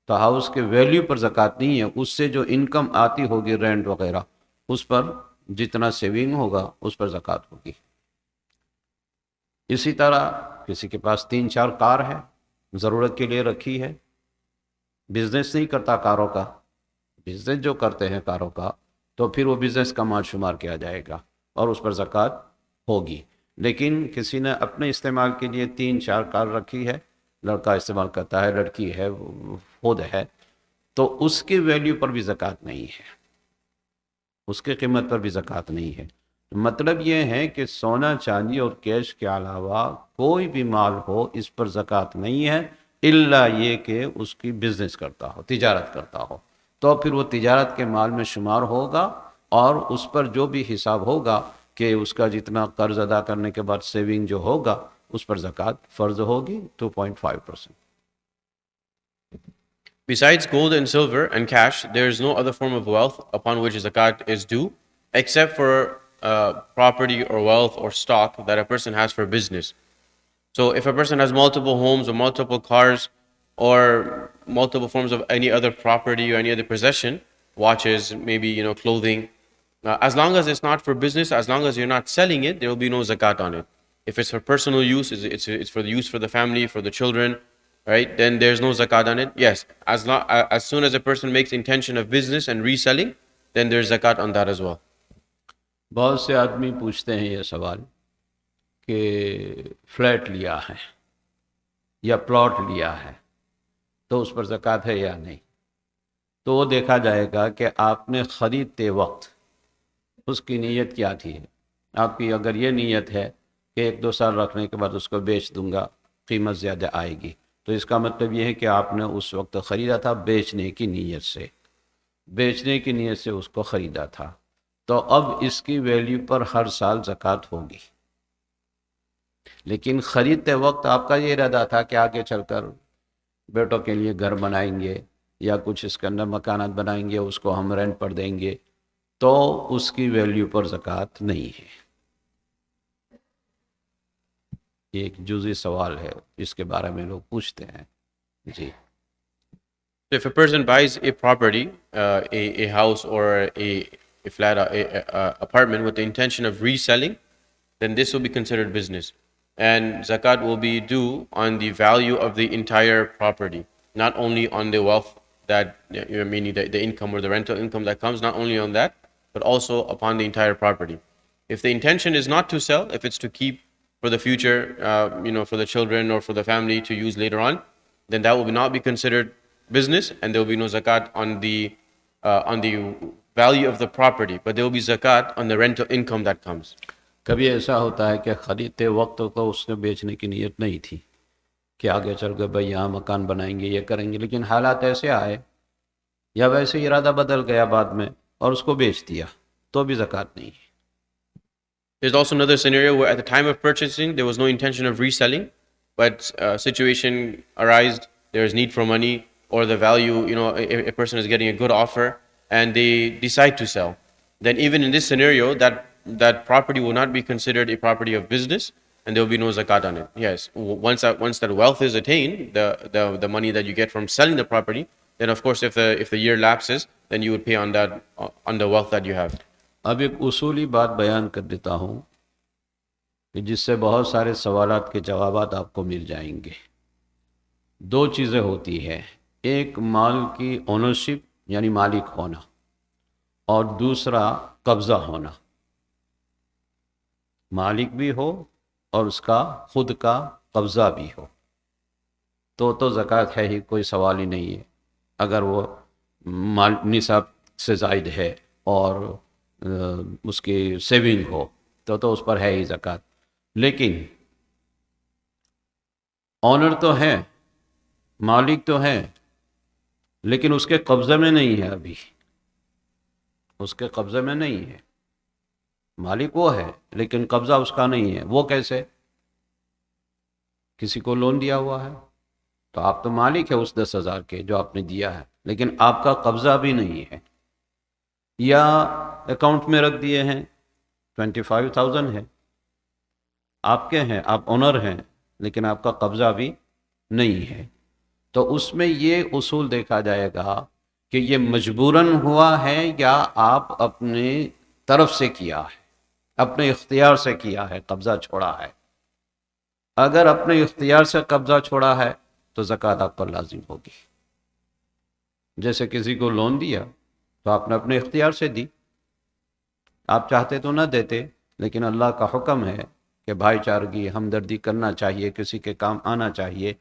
تو ہاؤس کے ویلیو پر زکوٰۃ نہیں ہے، اس سے جو انکم آتی ہوگی رینٹ وغیرہ، اس پر جتنا سیونگ ہوگا اس پر زکوٰۃ ہوگی۔ اسی طرح کسی کے پاس 3-4 کار ہے، ضرورت کے لیے رکھی ہے، بزنس نہیں کرتا کاروں کا، بزنس جو کرتے ہیں کاروں کا، تو پھر وہ بزنس کا مال شمار کیا جائے گا اور اس پر زکوٰۃ ہوگی۔ لیکن کسی نے اپنے استعمال کے لیے 3-4 کار رکھی ہے، لڑکا استعمال کرتا ہے، لڑکی ہے، خود ہے، تو اس کی ویلیو پر بھی زکوٰۃ نہیں ہے، اس کی قیمت پر بھی زکوٰۃ نہیں ہے۔ مطلب یہ ہے کہ سونا چاندی اور کیش کے علاوہ کوئی بھی مال ہو، اس پر زکوٰۃ نہیں ہے، الا یہ کہ اس کی بزنس کرتا ہو، تجارت کرتا ہو، تو پھر وہ تجارت کے مال میں شمار ہوگا، اور اس پر جو بھی حساب ہوگا کہ اس کا جتنا قرض ادا کرنے کے بعد سیونگ جو ہوگا اس پر زکوٰۃ فرض ہوگی 2.5%۔ Besides gold and silver and cash, there is no other form of wealth upon which zakat is due, except for property or wealth or stock that a person has for business. So if a person has multiple homes or multiple cars or multiple forms of any other property or any other possession, watches, maybe clothing, as long as it's not for business, as long as you're not selling it, there will be no zakat on it. If it's for personal use, it's for the use for the family, for the children, right? Then there's no zakat on it. Yes, as soon as a person makes intention of business and reselling, then there's zakat on that as well. بہت سے آدمی پوچھتے ہیں یہ سوال کہ flat لیا ہے یا پلاٹ لیا ہے تو اس پر زکوٰۃ ہے یا نہیں، تو وہ دیکھا جائے گا کہ آپ نے خریدتے وقت اس کی نیت کیا تھی۔ آپ کی اگر یہ نیت ہے کہ 1-2 سال رکھنے کے بعد اس کو بیچ دوں گا، قیمت زیادہ آئے گی، تو اس کا مطلب یہ ہے کہ آپ نے اس وقت خریدا تھا بیچنے کی نیت سے، بیچنے کی نیت سے اس کو خریدا تھا، تو اب اس کی ویلیو پر ہر سال زکوٰۃ ہوگی۔ لیکن خریدتے وقت آپ کا یہ ارادہ تھا کہ آگے چل کر بیٹوں کے لیے گھر بنائیں گے یا کچھ اس کے اندر مکانات بنائیں گے، اس کو ہم رینٹ پر دیں گے، تو اس کی ویلیو پر زکوٰۃ نہیں ہے۔ یہ ایک جزئی سوال ہے، اس کے بارے میں لوگ پوچھتے ہیں۔ جی، So if a person buys a property, a house or a flat, a apartment with the intention of reselling, then this will be considered business. And zakat will be due on the value of the entire property, not only on the wealth that, meaning the income or the rental income that comes, not only on that, but also upon the entire property. If the intention is not to sell, if it's to keep for the future, for the children or for the family to use later on, then that will not be considered business, and there will be no zakat on the value of the property, but there will be zakat on the rental income that comes. کبھی ایسا ہوتا ہے کہ خریدتے وقت تو اس نے بیچنے کی نیت نہیں تھی کہ آگے چل کے بھائی یہاں مکان بنائیں گے، یہ کریں گے، لیکن حالات ایسے آئے یا ویسے ارادہ بدل گیا بعد میں اور اس کو بیچ دیا، تو بھی زکوٰۃ نہیں ہے۔ There's also another scenario where at the time of purchasing, there was no intention of reselling, but situation arised, there's need for money, or the value, a person is getting a good offer, and they decide to sell. Then even in this scenario, that property will not be considered a property of business, and there will be no zakat on it. Yes, once that wealth is attained, the money that you get from selling the property, then of course if the year lapses, then you would pay on that on the wealth that you have. اب ایک اصولی بات بیان کر دیتا ہوں کہ جس سے بہت سارے سوالات کے جوابات آپ کو مل جائیں گے. دو چیزیں ہوتی ہیں، ایک مال کی اونرشپ یعنی مالک ہونا، اور دوسرا قبضہ ہونا. مالک بھی ہو اور اس کا خود کا قبضہ بھی ہو تو زکوٰۃ ہے ہی، کوئی سوال ہی نہیں ہے. اگر وہ مال نصاب سے زائد ہے اور اس کی سیونگ ہو تو اس پر ہے ہی زکوٰۃ. لیکن آنر تو ہے، مالک تو ہے، لیکن اس کے قبضے میں نہیں ہے. ابھی اس کے قبضے میں نہیں ہے. مالک وہ ہے لیکن قبضہ اس کا نہیں ہے. وہ کیسے؟ کسی کو لون دیا ہوا ہے تو آپ تو مالک ہے اس 10,000 کے جو آپ نے دیا ہے، لیکن آپ کا قبضہ بھی نہیں ہے. یا اکاؤنٹ میں رکھ دیے ہیں 25,000 ہے، آپ کے ہیں، آپ اونر ہیں، لیکن آپ کا قبضہ بھی نہیں ہے. تو اس میں یہ اصول دیکھا جائے گا کہ یہ مجبوراً ہوا ہے یا آپ اپنے طرف سے کیا ہے، اپنے اختیار سے کیا ہے، قبضہ چھوڑا ہے. اگر اپنے اختیار سے قبضہ چھوڑا ہے تو زکوٰۃ آپ پر لازم ہوگی. جیسے کسی کو لون دیا تو آپ نے اپنے اختیار سے دی، آپ چاہتے تو نہ دیتے، لیکن اللہ کا حکم ہے کہ بھائی چارگی ہمدردی کرنا چاہیے، کسی کے کام آنا چاہیے.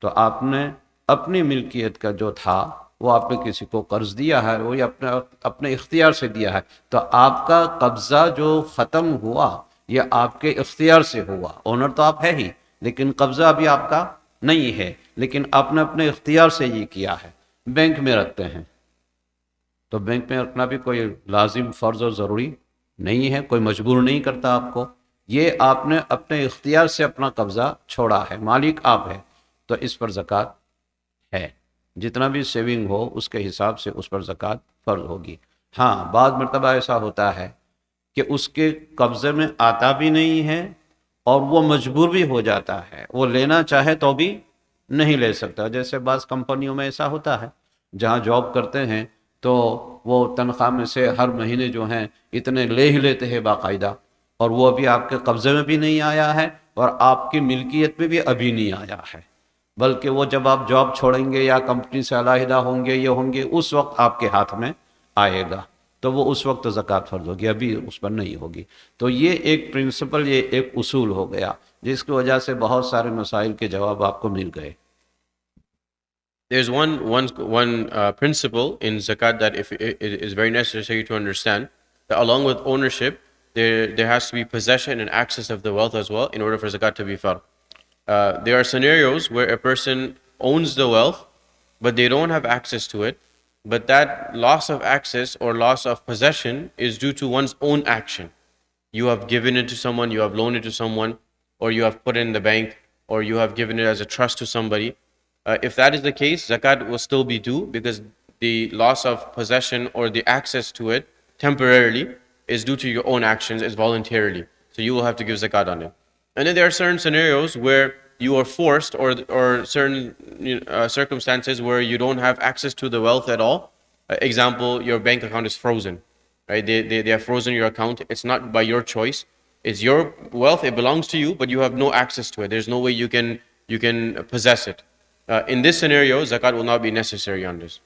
تو آپ نے اپنی ملکیت کا جو تھا وہ آپ نے کسی کو قرض دیا ہے، وہی اپنے اختیار سے دیا ہے. تو آپ کا قبضہ جو ختم ہوا یہ آپ کے اختیار سے ہوا. اونر تو آپ ہے ہی لیکن قبضہ بھی آپ کا نہیں ہے، لیکن آپ نے اپنے اختیار سے یہ کیا ہے. بینک میں رکھتے ہیں تو بینک میں رکھنا بھی کوئی لازم فرض اور ضروری نہیں ہے، کوئی مجبور نہیں کرتا آپ کو. یہ آپ نے اپنے اختیار سے اپنا قبضہ چھوڑا ہے، مالک آپ ہے، تو اس پر زکوٰۃ ہے. جتنا بھی سیونگ ہو اس کے حساب سے اس پر زکوٰۃ فرض ہوگی. ہاں بعض مرتبہ ایسا ہوتا ہے کہ اس کے قبضے میں آتا بھی نہیں ہے اور وہ مجبور بھی ہو جاتا ہے، وہ لینا چاہے تو بھی نہیں لے سکتا. جیسے بعض کمپنیوں میں ایسا ہوتا ہے، جہاں جاب کرتے ہیں تو وہ تنخواہ میں سے ہر مہینے جو ہیں اتنے لے ہی لیتے ہیں باقاعدہ، اور وہ ابھی آپ کے قبضے میں بھی نہیں آیا ہے اور آپ کی ملکیت میں بھی ابھی نہیں آیا ہے، بلکہ وہ جب آپ جاب چھوڑیں گے یا کمپنی سے علیحدہ ہوں گے، یہ ہوں گے، اس وقت آپ کے ہاتھ میں آئے گا، تو وہ اس وقت زکوٰۃ فرض ہوگی، ابھی اس پر نہیں ہوگی. تو یہ ایک پرنسپل، یہ ایک اصول ہو گیا جس کی وجہ سے بہت سارے مسائل کے جواب آپ کو مل گئے. There's one principle in zakat that if it is very necessary to understand, that along with ownership, there has to be possession and access of the wealth as well in order for zakat to be felt. There are scenarios where a person owns the wealth, but they don't have access to it. But that loss of access or loss of possession is due to one's own action. You have given it to someone, you have loaned it to someone, or you have put it in the bank, or you have given it as a trust to somebody. If that is the case, zakat will still be due because the loss of possession or the access to it temporarily is due to your own actions, is voluntarily. So you will have to give zakat on it. And then there are certain scenarios where you are forced, or certain circumstances where you don't have access to the wealth at all. Example, your bank account is frozen, right? They have frozen your account. It's not by your choice. It's your wealth. It belongs to you, but you have no access to it. There's no way you can possess it. In this scenario, zakat will not be necessary on this.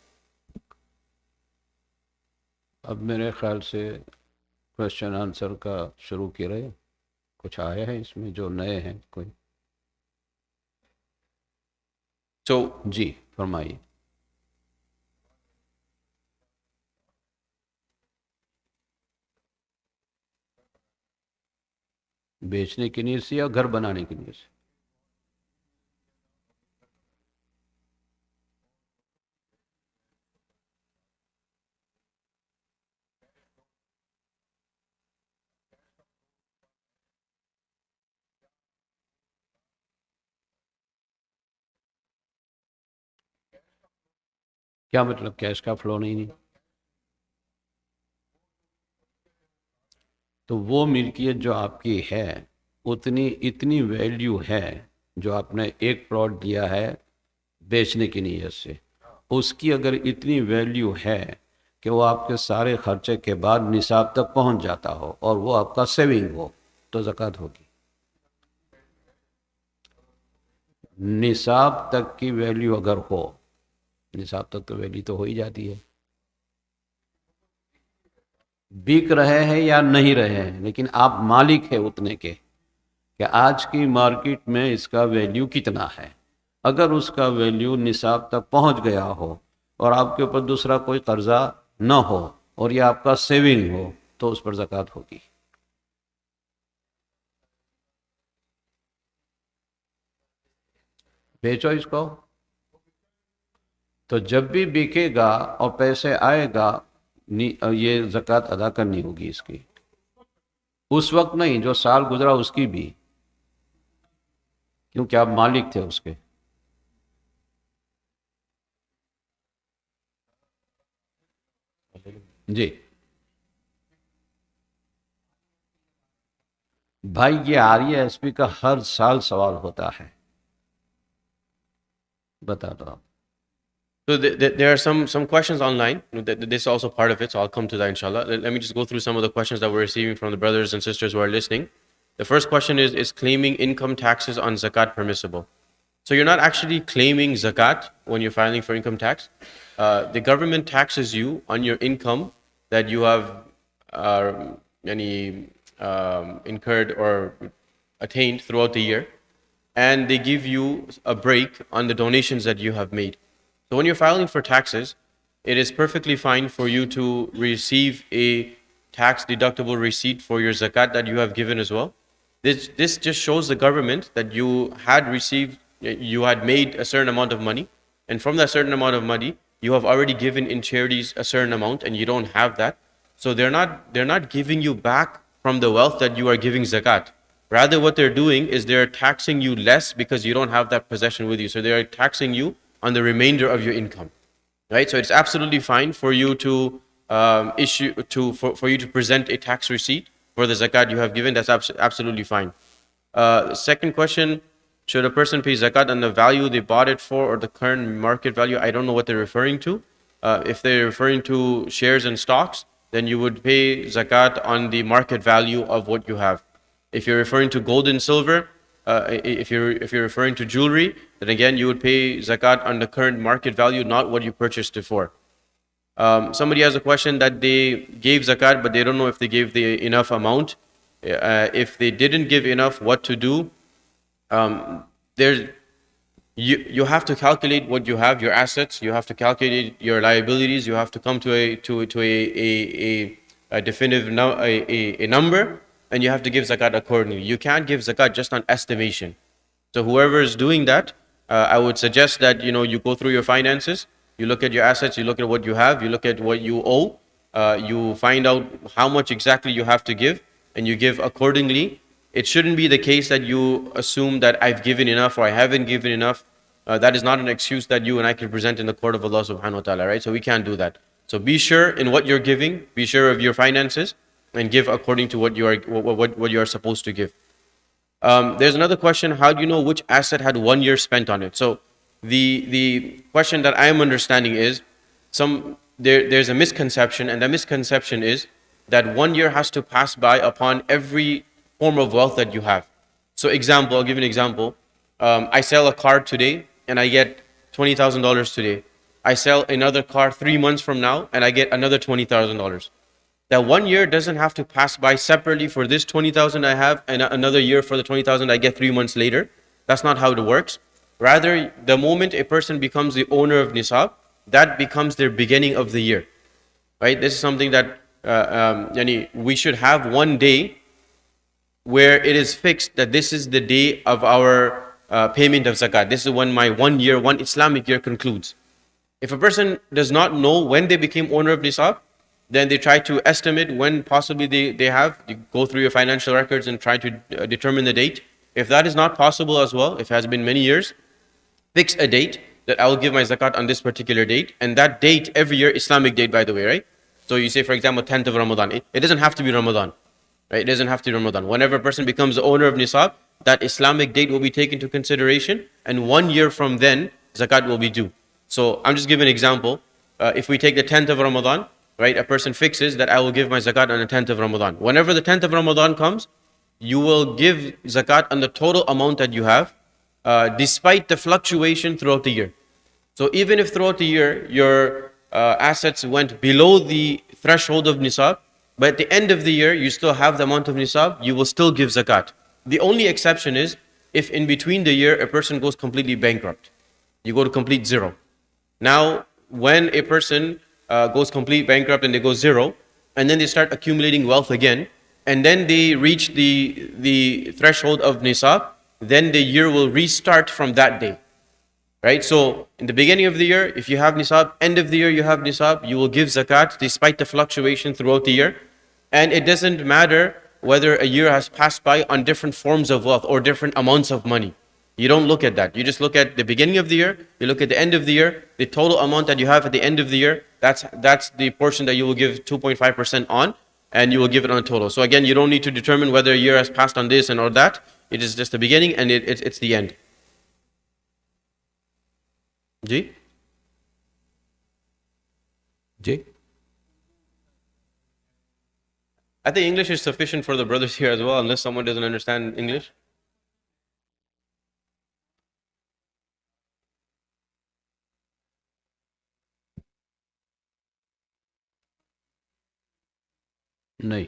اب میرے خیال سے question answer کا شروع کی رہے، کچھ آئے ہیں اس میں جو نئے ہیں کوئی؟ So جی فرمائیے. بیچنے کی نیت سے یا گھر بنانے کی نیت سے؟ क्या मतलब कैश का फ्लो नहीं? तो वो मिल्कियत जो आपकी है उतनी इतनी वैल्यू है, जो आपने एक प्लॉट दिया है बेचने की नीयत से, उसकी अगर इतनी वैल्यू है कि वो आपके सारे खर्चे के बाद निसाब तक पहुंच जाता हो और वो आपका सेविंग हो, तो ज़कात होगी। निसाब तक की वैल्यू अगर हो, निसाब तक तो वैल्यू तो हो ही जाती है, बिक रहे हैं या नहीं रहे हैं, लेकिन आप मालिक है उतने के कि आज की मार्केट में इसका वैल्यू कितना है। अगर उसका वैल्यू निसाब तक पहुंच गया हो और आपके ऊपर दूसरा कोई कर्जा न हो और ये आपका सेविंग हो, तो उस पर ज़कात होगी। बेचो इसको, तो जब भी बिकेगा और पैसे आएगा, ये ज़कात अदा करनी होगी इसकी। उस वक्त नहीं, जो साल गुजरा उसकी भी, क्योंकि आप मालिक थे उसके। जी भाई, ये RESP का हर साल सवाल होता है, बता दो आप। So there are some questions online. This is also part of it, so I'll come to that inshallah. Let me just go through some of the questions that we're receiving from the brothers and sisters who are listening. The first question is claiming income taxes on zakat permissible? So you're not actually claiming zakat when you're filing for income tax. The government taxes you on your income that you have uh, incurred or attained throughout the year, and they give you a break on the donations that you have made. So when you're filing for taxes, it is perfectly fine for you to receive a tax deductible receipt for your zakat that you have given as well. This just shows the government that you had received, you had made a certain amount of money, and from that certain amount of money, you have already given in charities a certain amount, and you don't have that. So they're not giving you back from the wealth that you are giving zakat. Rather, what they're doing is they're taxing you less because you don't have that possession with you. So they're taxing you on the remainder of your income, right? So it's absolutely fine for you to for you to present a tax receipt for the zakat you have given. That's absolutely fine. Second question: should a person pay zakat on the value they bought it for or the current market value? I don't know what they're referring to. If they're referring to shares and stocks, then you would pay zakat on the market value of what you have. If you're referring to gold and silver, if you're referring to jewelry, then again you would pay zakat on the current market value, not what you purchased it for. Somebody has a question that they gave zakat, but they don't know if they gave the enough amount. If they didn't give enough, what to do? There's you have to calculate what you have, your assets. You have to calculate your liabilities. You have to come to a definitive a number, and you have to give zakat accordingly. You can't give zakat just on estimation. So whoever is doing that, I would suggest that you go through your finances, you look at your assets, you look at what you have, you look at what you owe, you find out how much exactly you have to give, and you give accordingly. It shouldn't be the case that you assume that I've given enough or I haven't given enough. That is not an excuse that you and I can present in the court of Allah subhanahu wa ta'ala, right? So we can't do that. So be sure in what you're giving, be sure of your finances, and give according to what you are supposed to give. There's another question: how do you know which asset had 1 year spent on it? So the question that I am understanding is there's a misconception, and the misconception is that 1 year has to pass by upon every form of wealth that you have. So example, I'll give you an example. I sell a car today and I get $20,000 today. I sell another car 3 months from now and I get another $20,000. That 1 year doesn't have to pass by separately for this 20,000 I have and another year for the 20,000 I get 3 months later. That's not how it works. Rather, the moment a person becomes the owner of Nisab, that becomes their beginning of the year. Right? This is something that we should have one day where it is fixed that this is the day of our payment of zakat. This is when my 1 year, one Islamic year concludes. If a person does not know when they became owner of Nisab, then they try to estimate when possibly they have. You go through your financial records and try to determine the date. If that is not possible as well, if it has been many years, fix a date that I will give my zakat on this particular date. And that date every year, Islamic date, by the way, right? So you say, for example, 10th of Ramadan. It doesn't have to be Ramadan, right? It doesn't have to be Ramadan. Whenever a person becomes the owner of Nisab, that Islamic date will be taken into consideration, and 1 year from then, zakat will be due. So I'm just giving an example. If we take the 10th of Ramadan, right? A person fixes that I will give my zakat on the 10th of Ramadan. Whenever the 10th of Ramadan comes, you will give zakat on the total amount that you have, despite the fluctuation throughout the year. So even if throughout the year your assets went below the threshold of nisab, but at the end of the year you still have the amount of nisab, you will still give zakat. The only exception is if in between the year a person goes completely bankrupt. You go to complete zero. Now, when a person goes complete bankrupt and they go zero, and then they start accumulating wealth again, and then they reach the threshold of nisab, then the year will restart from that day. Right? So, in the beginning of the year, if you have nisab, end of the year you have nisab, you will give zakat despite the fluctuation throughout the year. And it doesn't matter whether a year has passed by on different forms of wealth or different amounts of money. You don't look at that. You just look at the beginning of the year, you look at the end of the year, the total amount that you have at the end of the year, that's the portion that you will give 2.5% on, and you will give it on a total. So again, you don't need to determine whether a year has passed on this and or that. It is just the beginning and it's the end. Ji? Ji I think English is sufficient for the brothers here as well, unless someone doesn't understand English. नहीं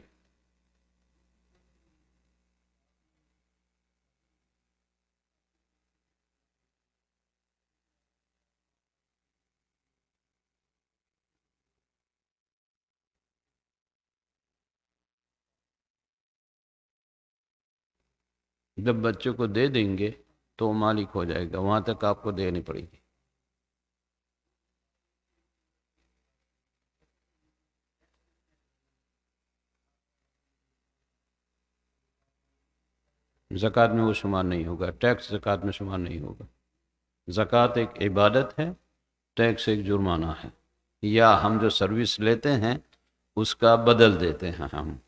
जब बच्चों को दे देंगे तो वो मालिक हो जाएगा, वहाँ तक आपको देनी पड़ेगी. ज़कात में वो शुमार नहीं होगा, टैक्स ज़कात में शुमार नहीं होगा. ज़कात एक इबादत है, टैक्स एक जुर्माना है, या हम जो सर्विस लेते हैं उसका बदल देते हैं. हम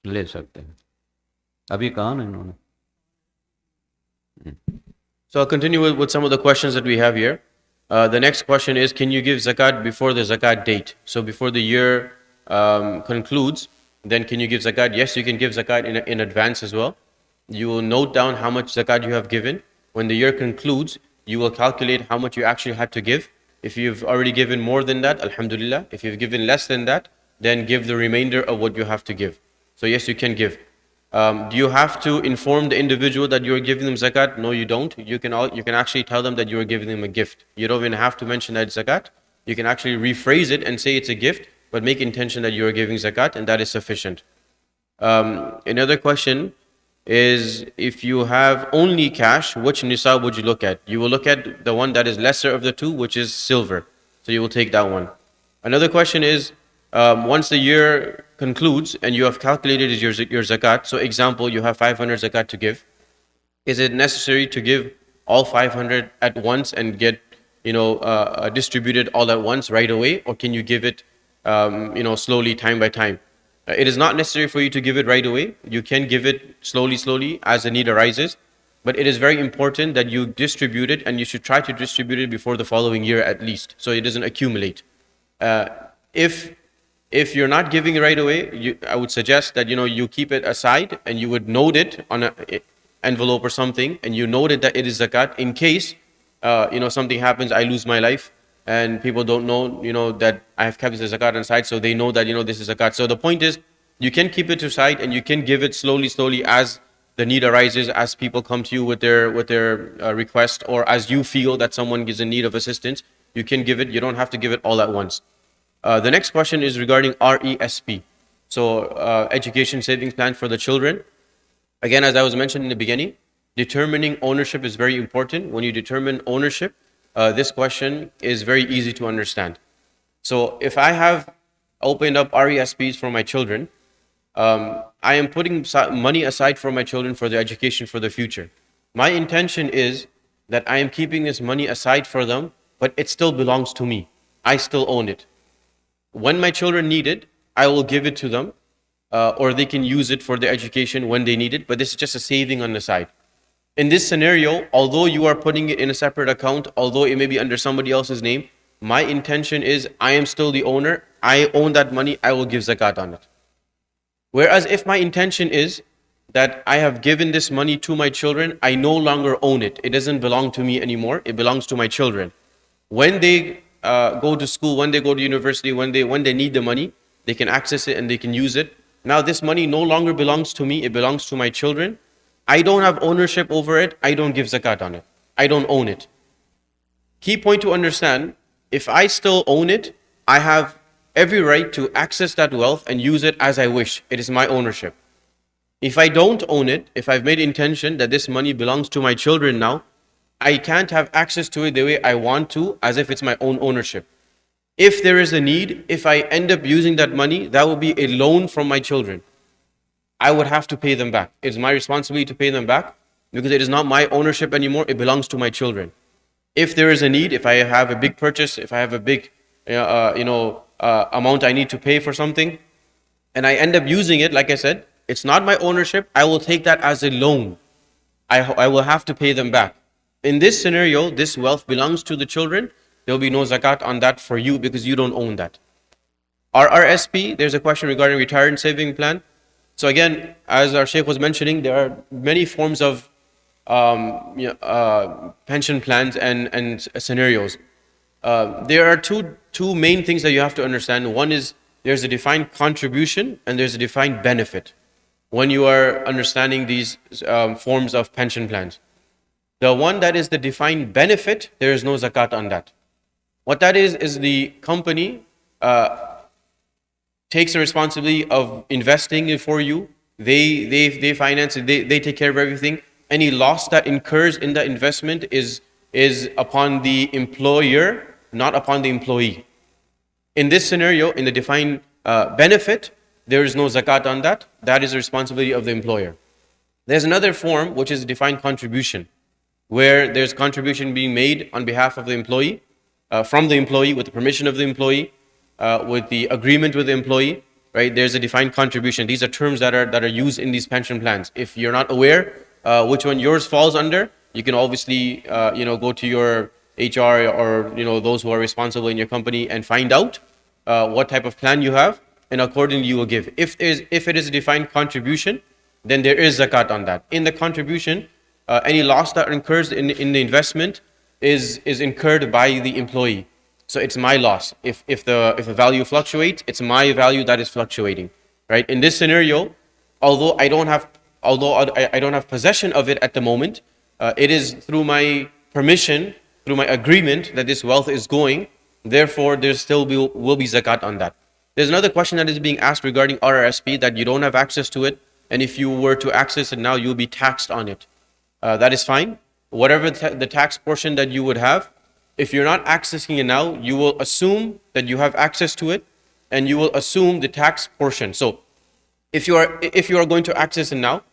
ले सकते हैं. अभी कहा ना इन्होंने. So I'll continue with some of the questions that we have here. The next question is, can you give zakat before the zakat date? So before the year concludes, then can you give zakat? Yes, you can give zakat in advance as well. You will note down how much zakat you have given. When the year concludes, you will calculate how much you actually had to give. If you've already given more than that, alhamdulillah. If you've given less than that, then give the remainder of what you have to give. So yes, you can give. Do you have to inform the individual that you are giving them zakat? No, you don't. You can actually tell them that you are giving them a gift. You don't even have to mention that it's zakat. You can actually rephrase it and say it's a gift, but make intention that you are giving zakat, and that is sufficient. Another question is, if you have only cash, which nisab would you look at? You will look at the one that is lesser of the two, which is silver. So you will take that one. Another question is, once the year concludes and you have calculated your zakat, so example, you have 500 zakat to give, is it necessary to give all 500 at once and get distributed all at once right away, or can you give it slowly, time by time? It is not necessary for you to give it right away. You can give it slowly as the need arises, but it is very important that you distribute it, and you should try to distribute it before the following year at least, so it doesn't accumulate. If you're not giving it right away, I would suggest that you keep it aside and you would note it on an envelope or something, and you note it that it is zakat in case something happens, I lose my life, and people don't know that I have kept the zakat aside, so they know that this is zakat. So the point is, you can keep it aside and you can give it slowly as the need arises, as people come to you with their request, or as you feel that someone is in need of assistance. You can give it. You don't have to give it all at once. The next question is regarding RESP, so education savings plan for the children. Again, as I was mentioning in the beginning, determining ownership is very important. When you determine ownership, this question is very easy to understand. So if I have opened up RESPs for my children, I am putting money aside for my children for their education for the future. My intention is that I am keeping this money aside for them, but it still belongs to me. I still own it. When my children need it, I will give it to them, or they can use it for their education when they need it, but this is just a saving on the side. In this scenario, although you are putting it in a separate account, although it may be under somebody else's name, my intention is I am still the owner, I own that money, I will give zakat on it. Whereas if my intention is that I have given this money to my children, I no longer own it. It doesn't belong to me anymore, it belongs to my children. When they go to school, when they go to university, when they need the money, they can access it and they can use it. Now this money no longer belongs to me, it belongs to my children. I don't have ownership over it, I don't give zakat on it. I don't own it. Key point to understand, if I still own it, I have every right to access that wealth and use it as I wish. It is my ownership. If I don't own it, if I've made intention that this money belongs to my children now, I can't have access to it the way I want to, as if it's my own ownership. If there is a need, if I end up using that money, that will be a loan from my children. I would have to pay them back. It's my responsibility to pay them back because it is not my ownership anymore, it belongs to my children. If there is a need, if I have a big purchase, if I have a big amount I need to pay for something, and I end up using it, like I said, it's not my ownership, I will take that as a loan. I will have to pay them back. In this scenario, this wealth belongs to the children. There will be no zakat on that for you because you don't own that. RRSP, there's a question regarding retirement saving plan. So again, as our Shaykh was mentioning, there are many forms of pension plans and scenarios. There are two main things that you have to understand. One is there's a defined contribution and there's a defined benefit when you are understanding these forms of pension plans. The one that is the defined benefit, there is no zakat on that. What that is the company takes the responsibility of investing it for you. They finance it, they take care of everything. Any loss that incurs in the investment is upon the employer, not upon the employee. In this scenario, in the defined benefit, there is no zakat on that. That is the responsibility of the employer. There's another form, which is defined contribution, where there's contribution being made on behalf of the employee, from the employee, with the permission of the employee, with the agreement with the employee, right? There's a defined contribution. These are terms that are used in these pension plans. If you're not aware which one yours falls under, you can obviously go to your HR or those who are responsible in your company and find out what type of plan you have, and accordingly you will give. If it is a defined contribution, then there is zakat on that. In the contribution, any loss that incurs in the investment is incurred by the employee. So it's my loss. If the value fluctuates, it's my value that is fluctuating, right? In this scenario, although I don't have possession of it at the moment, it is through my permission, through my agreement that this wealth is going. Therefore, there still will be zakat on that. There's another question that is being asked regarding RRSP, that you don't have access to it, and if you were to access it now, you'll be taxed on it. That is fine. Whatever the tax portion that you would have, if you're not accessing it now, you will assume that you have access to it, and you will assume the tax portion. So if you are going to access it now,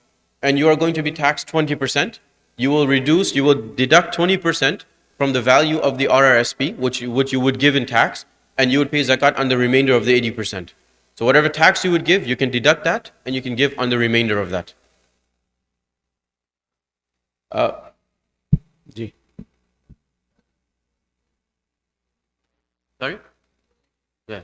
and you are going to be taxed 20%, you will deduct 20% from the value of the RRSP, which you would give in tax, and you would pay zakat on the remainder of the 80%. So whatever tax you would give, you can deduct that, and you can give on the remainder of that. Ji. Sorry? Yeah.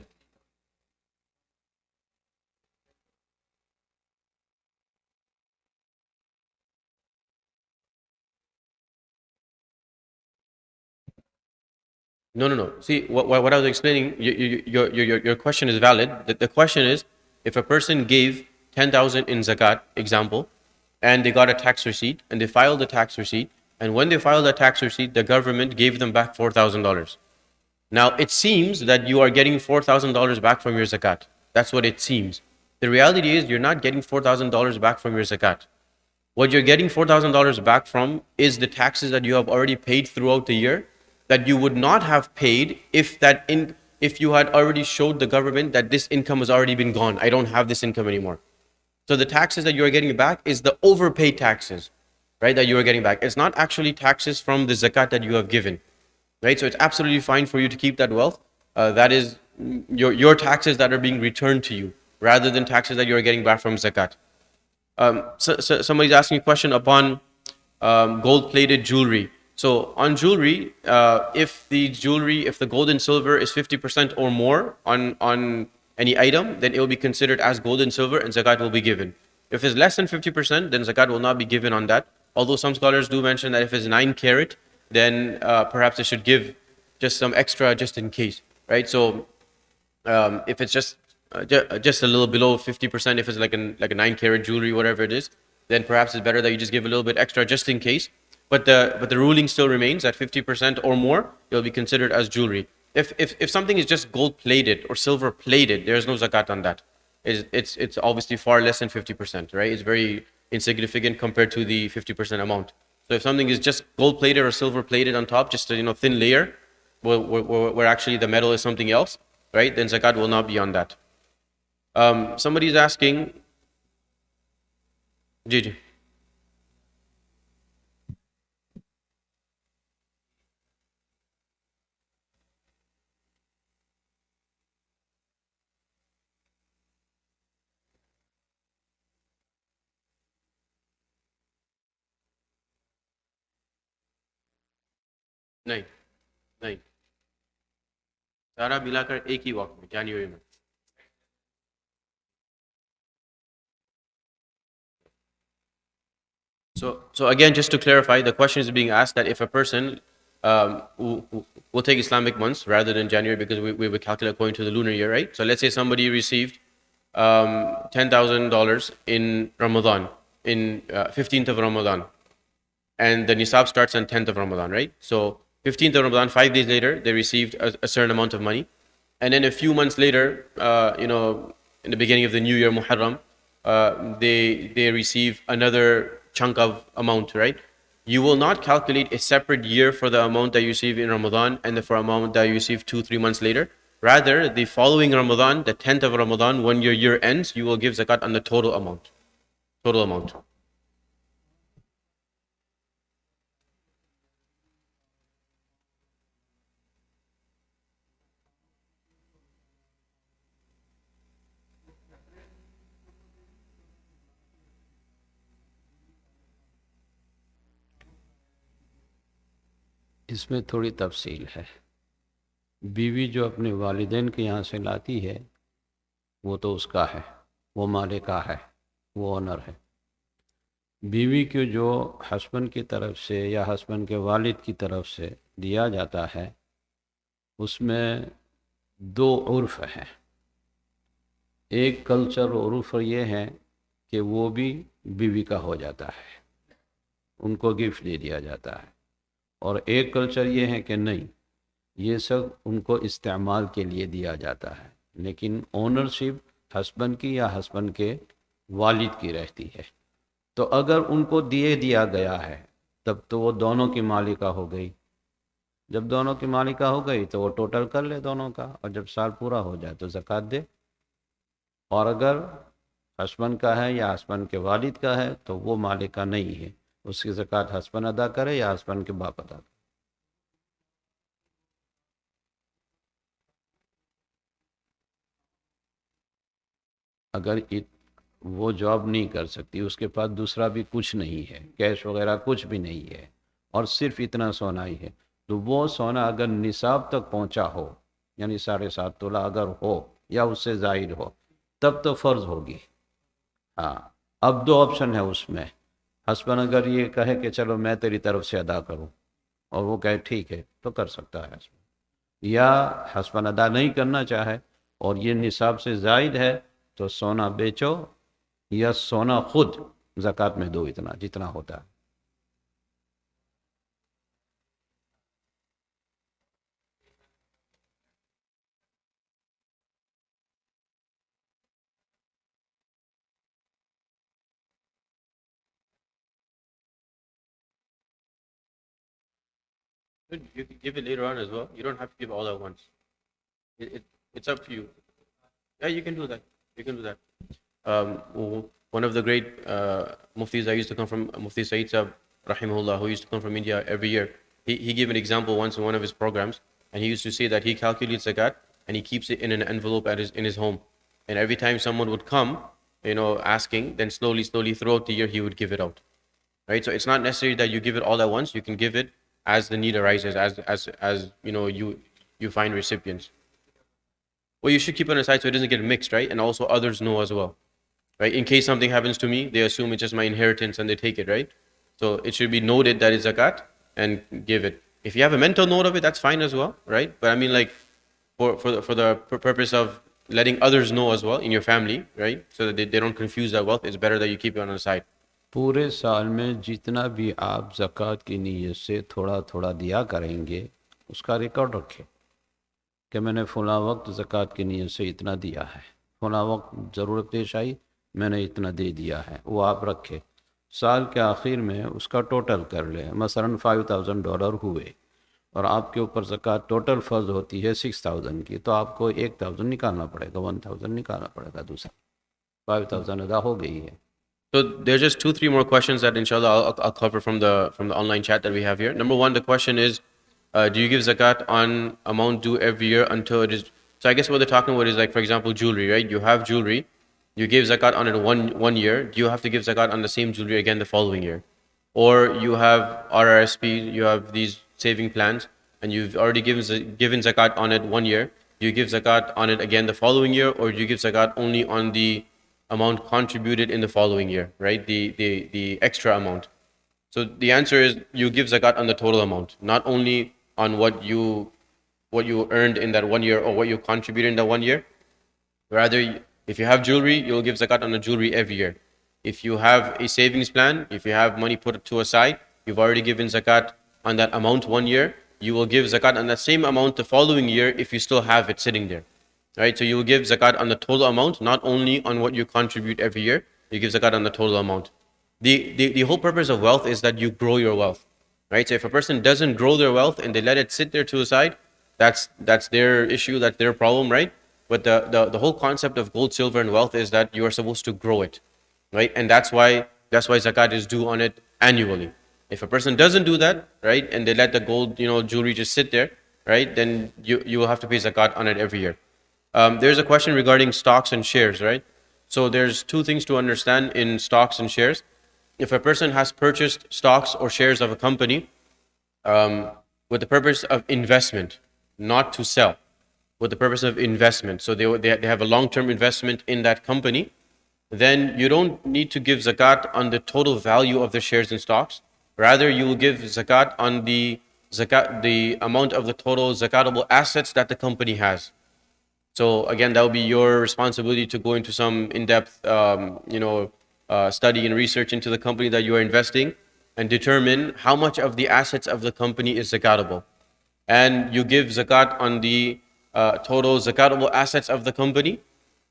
No. See, what I was explaining, your question is valid. The question is, if a person gave 10,000 in zakat, example, and they got a tax receipt, and they filed the tax receipt, and when they filed the tax receipt, the government gave them back $4,000. Now, it seems that you are getting $4,000 back from your zakat. That's what it seems. The reality is, you're not getting $4,000 back from your zakat. What you're getting $4,000 back from is the taxes that you have already paid throughout the year, that you would not have paid if you had already showed the government that this income has already been gone. I don't have this income anymore. So the taxes that you are getting back is the overpaid taxes, right, that you are getting back. It's not actually taxes from the zakat that you have given, right? So it's absolutely fine for you to keep that wealth. That is your taxes that are being returned to you, rather than taxes that you are getting back from zakat. So somebody's asking a question upon gold-plated jewelry. So on jewelry, if the gold and silver is 50% or more on any item, then it will be considered as gold and silver, and zakat will be given. If it's less than 50%, then zakat will not be given on that. Although some scholars do mention that if it's 9 carat, then perhaps they should give just some extra just in case, right? So if it's just a little below 50%, if it's like a 9 carat jewelry, whatever it is, then perhaps it's better that you just give a little bit extra just in case. But the ruling still remains at 50% or more, it will be considered as jewelry. If something is just gold plated or silver plated, there is no zakat on that. It's obviously far less than 50%, right? It's very insignificant compared to the 50% amount. So if something is just gold plated or silver plated on top, just a thin layer, where actually the metal is something else, right? Then zakat will not be on that. Somebody is asking, Gigi. नहीं नहीं सारा मिलाकर एक ही वक्त में जनवरी में. So again, just to clarify, the question is being asked that if a person who will take Islamic months rather than January, because we would calculate according to the lunar year, right? So let's say somebody received $10,000 in Ramadan, in 15th of Ramadan, and the Nisab starts on 10th of Ramadan, right? So 15th of Ramadan, 5 days later, they received a certain amount of money. And then a few months later, in the beginning of the new year, Muharram, they receive another chunk of amount, right? You will not calculate a separate year for the amount that you receive in Ramadan and for amount that you receive 2-3 months later. Rather, the following Ramadan, the 10th of Ramadan, when your year ends, you will give zakat on the total amount. Total amount. इसमें थोड़ी तफसील है. बीवी जो अपने वालिदैन के यहाँ से लाती है वो तो उसका है, वो मालिका है, वो ओनर है. बीवी को जो हस्बैंड की तरफ से या हस्बैंड के वालिद की तरफ से दिया जाता है उसमें दो उर्फ़ हैं. एक कल्चर और उर्फ़ ये है कि वो भी बीवी का हो जाता है, उनको गिफ्ट दे दिया जाता है. और एक कल्चर ये है कि नहीं, ये सब उनको इस्तेमाल के लिए दिया जाता है, लेकिन ओनरशिप हस्बैंड की या हस्बैंड के वालिद की रहती है. तो अगर उनको दिया गया है तब तो वो दोनों की मालिका हो गई. जब दोनों की मालिका हो गई तो वो टोटल कर ले दोनों का, और जब साल पूरा हो जाए तो ज़कात दे. और अगर हस्बैंड का है या हस्बैंड के वालिद का है तो वो मालिका नहीं है, उसकी ज़कात हस्बैंड अदा करे या हस्बैंड के बाप अदा करे. अगर वो जॉब नहीं कर सकती, उसके पास दूसरा भी कुछ नहीं है, कैश वगैरह कुछ भी नहीं है, और सिर्फ इतना सोना ही है, तो वो सोना अगर निसाब तक पहुंचा हो, यानी 7.5 तोला अगर हो या उससे ज़ायद हो, तब तो फ़र्ज़ होगी. हाँ, अब दो ऑप्शन है उसमें. हस्बैंड अगर ये कहे कि चलो मैं तेरी तरफ से अदा करूं, और वो कहे ठीक है, तो कर सकता है हस्बैंड. या हस्बैंड अदा नहीं करना चाहे और ये निसाब से ज़ायद है, तो सोना बेचो या सोना खुद ज़कात में दो, इतना जितना होता है. You can give it later on as well. You don't have to give all at once. It's up to you. Yeah, you can do that. You can do that. One of the great muftis I used to come from, Mufti Said Sahib, rahimahullah, who used to come from India every year, he gave an example once in one of his programs, and he used to say that he calculates zakat and he keeps it in an envelope in his home. And every time someone would come, asking, then slowly throughout the year he would give it out. Right? So it's not necessary that you give it all at once. You can give it as the need arises, as you find recipients. Well, you should keep it aside so it doesn't get mixed, right? And also others know as well. Right? In case something happens to me, they assume it's just my inheritance and they take it, right? So it should be noted that it's zakat and give it. If you have a mental note of it, that's fine as well, right? But I mean, like, for the purpose of letting others know as well in your family, right? So that they don't confuse that wealth, it's better that you keep it on the side. पूरे साल में जितना भी आप ज़कात की नीयत से थोड़ा थोड़ा दिया करेंगे, उसका रिकॉर्ड रखें कि मैंने फ़लाँ वक्त ज़कात की नीयत से इतना दिया है, फ़लाँ वक्त ज़रूरत पेश आई, मैंने इतना दे दिया है, वो आप रखें। साल के आखिर में उसका टोटल कर लें। मसलन $5,000 हुए और आपके ऊपर ज़कात टोटल फ़र्ज होती है 6,000 की, तो आपको 1,000 निकालना पड़ेगा, 1,000 निकालना पड़ेगा, दूसरा 5,000 अदा हो गई है। So there's just 2-3 more questions that inshallah I'll cover from the online chat that we have here. Number one, the question is, do you give zakat on amount due every year until it is? So I guess what they're talking about is, like, for example, jewelry, right? You have jewelry, you give zakat on it one year. Do you have to give zakat on the same jewelry again the following year? Or you have RRSP, you have these saving plans, and you've already given zakat on it 1 year. Do you give zakat on it again the following year, or do you give zakat only on the amount contributed in the following year, right? The extra amount. So the answer is you give zakat on the total amount, not only on what you earned in that 1 year or what you contributed in that 1 year. Rather, if you have jewelry, you'll give zakat on the jewelry every year. If you have a savings plan, if you have money put to aside, you've already given zakat on that amount 1 year, you will give zakat on that same amount the following year if you still have it sitting there. Right? So you will give zakat on the total amount, not only on what you contribute every year, you give zakat on the total amount. The whole purpose of wealth is that you grow your wealth. Right? So if a person doesn't grow their wealth and they let it sit there to the side, that's their issue, that's their problem, right? But the whole concept of gold, silver, and wealth is that you are supposed to grow it. Right? And that's why zakat is due on it annually. If a person doesn't do that, right, and they let the gold, jewelry just sit there, right, then you will have to pay zakat on it every year. There's a question regarding stocks and shares, right? So there's two things to understand in stocks and shares. If a person has purchased stocks or shares of a company with the purpose of investment, not to sell, with the purpose of investment, so they have a long-term investment in that company, then you don't need to give zakat on the total value of the shares and stocks. Rather, you will give zakat on the amount of the total zakatable assets that the company has. So again, that will be your responsibility to go into some in-depth, study and research into the company that you are investing and determine how much of the assets of the company is zakatable. And you give zakat on the total zakatable assets of the company.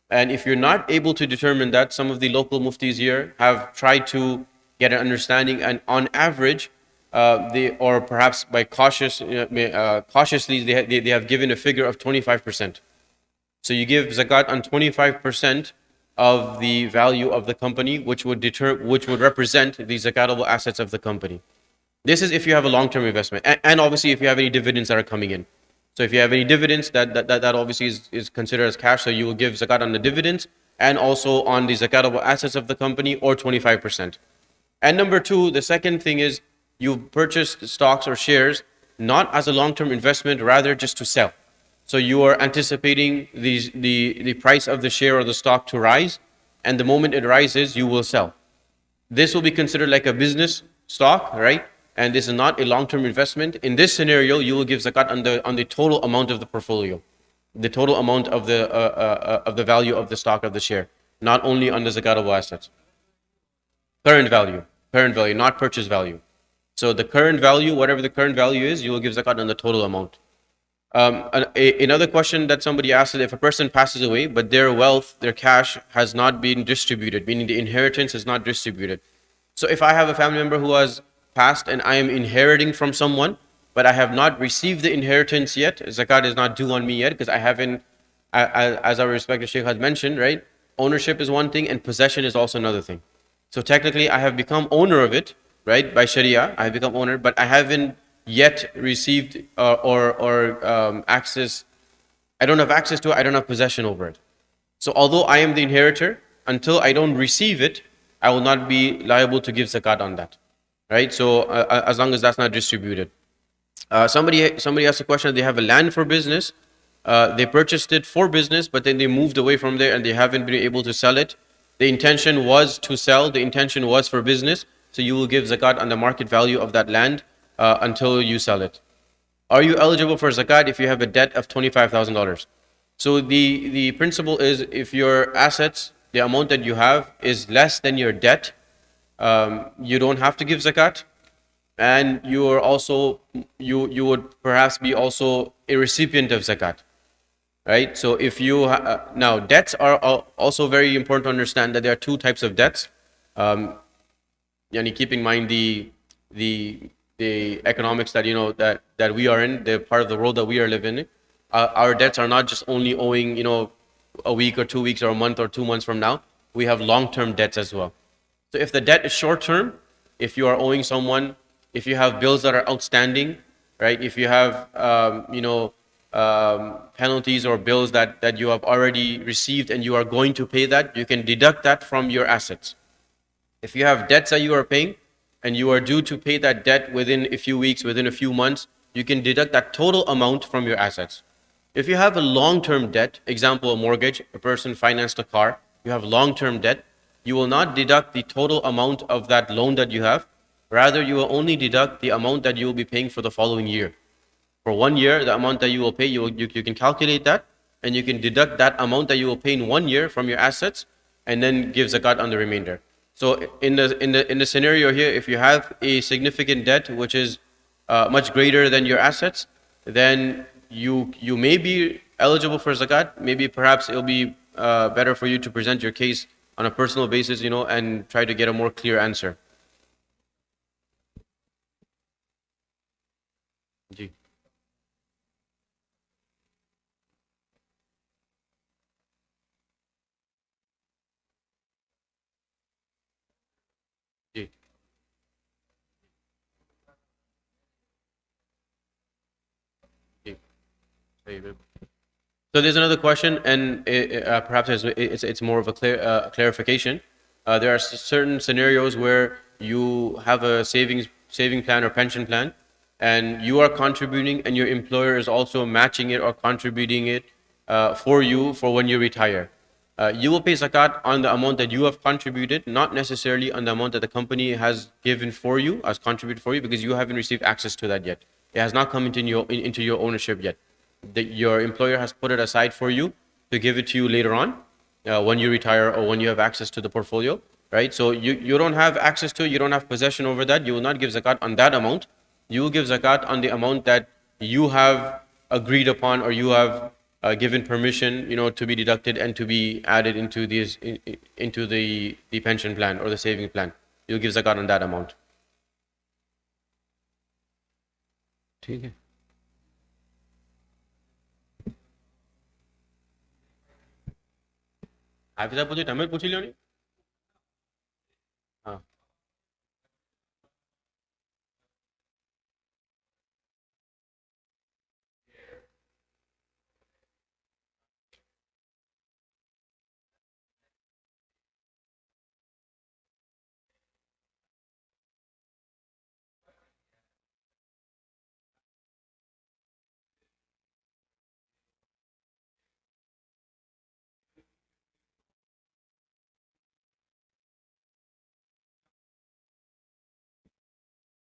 And if you're not able to determine that, some of the local muftis here have tried to get an understanding, and on average, or perhaps by cautiously, they have given a figure of 25%. So you give zakat on 25% of the value of the company, which would represent the zakatable assets of the company. This is if you have a long-term investment, and obviously if you have any dividends that are coming in. So if you have any dividends, that obviously is considered as cash. So you will give zakat on the dividends and also on the zakatable assets of the company, or 25%. And number two, the second thing is you purchased stocks or shares not as a long-term investment, rather just to sell. So you are anticipating the price of the share or the stock to rise, and the moment it rises, you will sell. This will be considered like a business stock, right? And this is not a long-term investment. In this scenario, you will give zakat on the total amount of the portfolio, the total amount of the value of the stock of the share, not only on the zakatable assets. Current value, not purchase value. So the current value, whatever the current value is, you will give zakat on the total amount. Another question that somebody asked is, if a person passes away, but their wealth, their cash has not been distributed, meaning the inheritance is not distributed. So if I have a family member who has passed and I am inheriting from someone, but I have not received the inheritance yet, zakat is not due on me yet, because I haven't, as our respected Shaykh has mentioned, right? ownership is one thing and possession is also another thing. So technically, I have become owner of it, right? By Sharia, I have become owner, but I haven't yet received or access. I don't have access to it. I don't have possession over it. So although I am the inheritor, until I don't receive it, I will not be liable to give zakat on that, right? So as long as that's not distributed. Somebody asked a question. They have a land for business. They purchased it for business, but then they moved away from there and they haven't been able to sell it. The intention was to sell. The intention was for business. So you will give zakat on the market value of that land until you sell it. Are you eligible for zakat if you have a debt of $25,000? So the principle is, if your assets, the amount that you have is less than your debt, you don't have to give zakat, and you are also you would perhaps be also a recipient of zakat, right? So if you now, debts are also very important to understand that there are two types of debts. Yani keep in mind the economics that that we are in, the part of the world that we are living in. Our debts are not just only owing a week or 2 weeks or a month or 2 months from now. We have long-term debts as well. So if the debt is short-term, if you are owing someone, if you have bills that are outstanding, right? If you have penalties or bills that you have already received and you are going to pay that, you can deduct that from your assets. If you have debts that you are paying and you are due to pay that debt within a few weeks, within a few months, you can deduct that total amount from your assets. If you have a long-term debt, example, a mortgage, a person financed a car, you have long-term debt, you will not deduct the total amount of that loan that you have. Rather, you will only deduct the amount that you will be paying for the following year. For 1 year, the amount that you will pay, you can calculate that, and you can deduct that amount that you will pay in 1 year from your assets, and then give zakat on the remainder. So in the scenario here, if you have a significant debt which is much greater than your assets, then you may be eligible for zakat. Maybe perhaps it'll be better for you to present your case on a personal basis, and try to get a more clear answer. जी, जी, जी, सही बिल्कुल. So there's another question, and perhaps it's more of a clarification. There are certain scenarios where you have a saving plan or pension plan, and you are contributing, and your employer is also matching it or contributing it for you for when you retire. You will pay zakat on the amount that you have contributed, not necessarily on the amount that the company has given for you, has contributed for you, because you haven't received access to that yet. It has not come into your ownership yet. Your employer has put it aside for you to give it to you later on, when you retire or when you have access to the portfolio, right? So you don't have access to it, you don't have possession over that, you will not give zakat on that amount. You will give zakat on the amount that you have agreed upon, or you have given permission, to be deducted and to be added into into the pension plan or the saving plan. You'll give zakat on that amount. ठीक है. हाफिजा पूछे तमिल पूछ लियो नहीं. हाँ.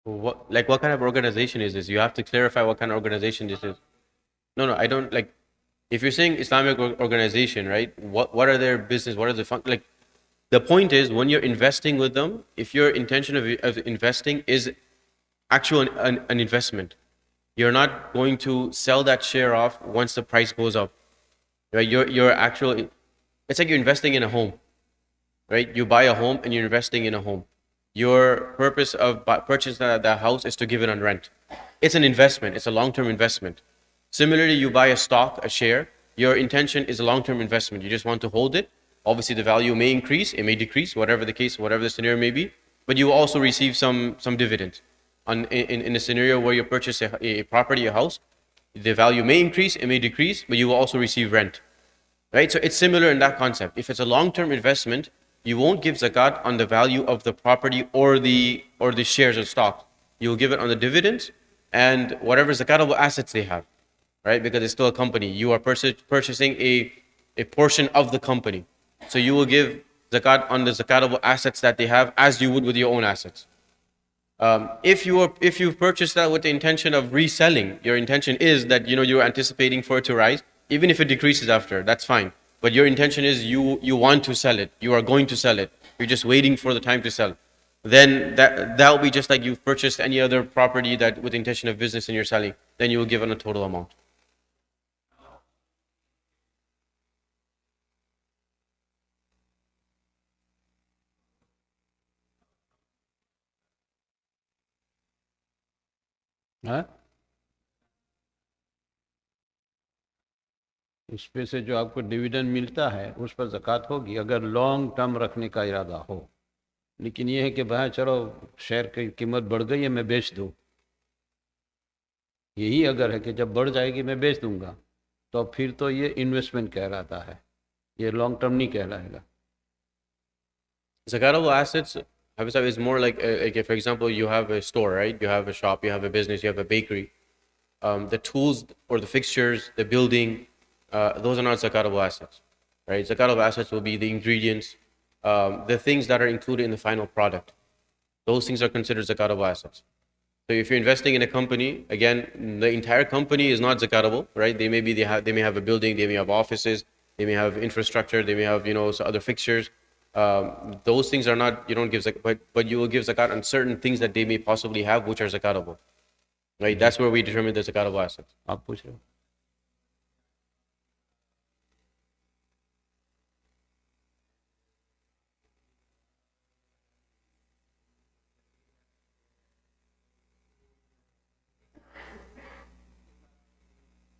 What kind of organization is this? You have to clarify what kind of organization this is. No, no, I don't like. If you're saying Islamic organization, right? What are their business? What are the like? The point is, when you're investing with them, if your intention of investing is actual an investment, you're not going to sell that share off once the price goes up, right? Your actual, it's like you're investing in a home, right? You buy a home and you're investing in a home. Your purpose of purchasing that house is to give it on rent. It's an investment. It's a long-term investment. Similarly, you buy a stock, a share. Your intention is a long-term investment. You just want to hold it. Obviously, the value may increase, it may decrease, whatever the case, whatever the scenario may be, but you will also receive some dividends. In a scenario where you purchase a property, a house, the value may increase, it may decrease, but you will also receive rent. Right? So it's similar in that concept. If it's a long-term investment, you won't give zakat on the value of the property or the shares of stock. You will give it on the dividends and whatever zakatable assets they have, right? Because it's still a company. You are purchasing a portion of the company. So you will give zakat on the zakatable assets that they have as you would with your own assets. If you purchase that with the intention of reselling, your intention is that you're anticipating for it to rise, even if it decreases after, that's fine. But your intention is you want to sell it, you are going to sell it, you're just waiting for the time to sell. Then that will be just like you've purchased any other property that with the intention of business and you're selling. Then you will give on a total amount. हाँ, उस पे से जो आपको dividend मिलता है उस पर ज़कात होगी अगर लॉन्ग टर्म रखने का इरादा हो। लेकिन ये है कि भाई चलो शेयर की कीमत बढ़ गई है मैं बेच दूँ, यही अगर है कि जब बढ़ जाएगी मैं बेच दूंगा, तो फिर तो ये इन्वेस्टमेंट कहलाता है, ये लॉन्ग टर्म नहीं कहलाएगा। Zakatable assets, Habib, is more like if, for example, you have a store, right? You have a shop, you have a business, you have a bakery. The tools or the fixtures, the building, those are not zakatable assets, right? Zakatable assets will be the ingredients, the things that are included in the final product. Those things are considered zakatable assets. So if you're investing in a company, again, the entire company is not zakatable, right? They may have a building, they may have offices, they may have infrastructure, they may have so other fixtures. Those things are not, you don't give zakat, but you will give zakat on certain things that they may possibly have, which are zakatable, right? That's where we determine the zakatable assets. आप पूछ रहे हो?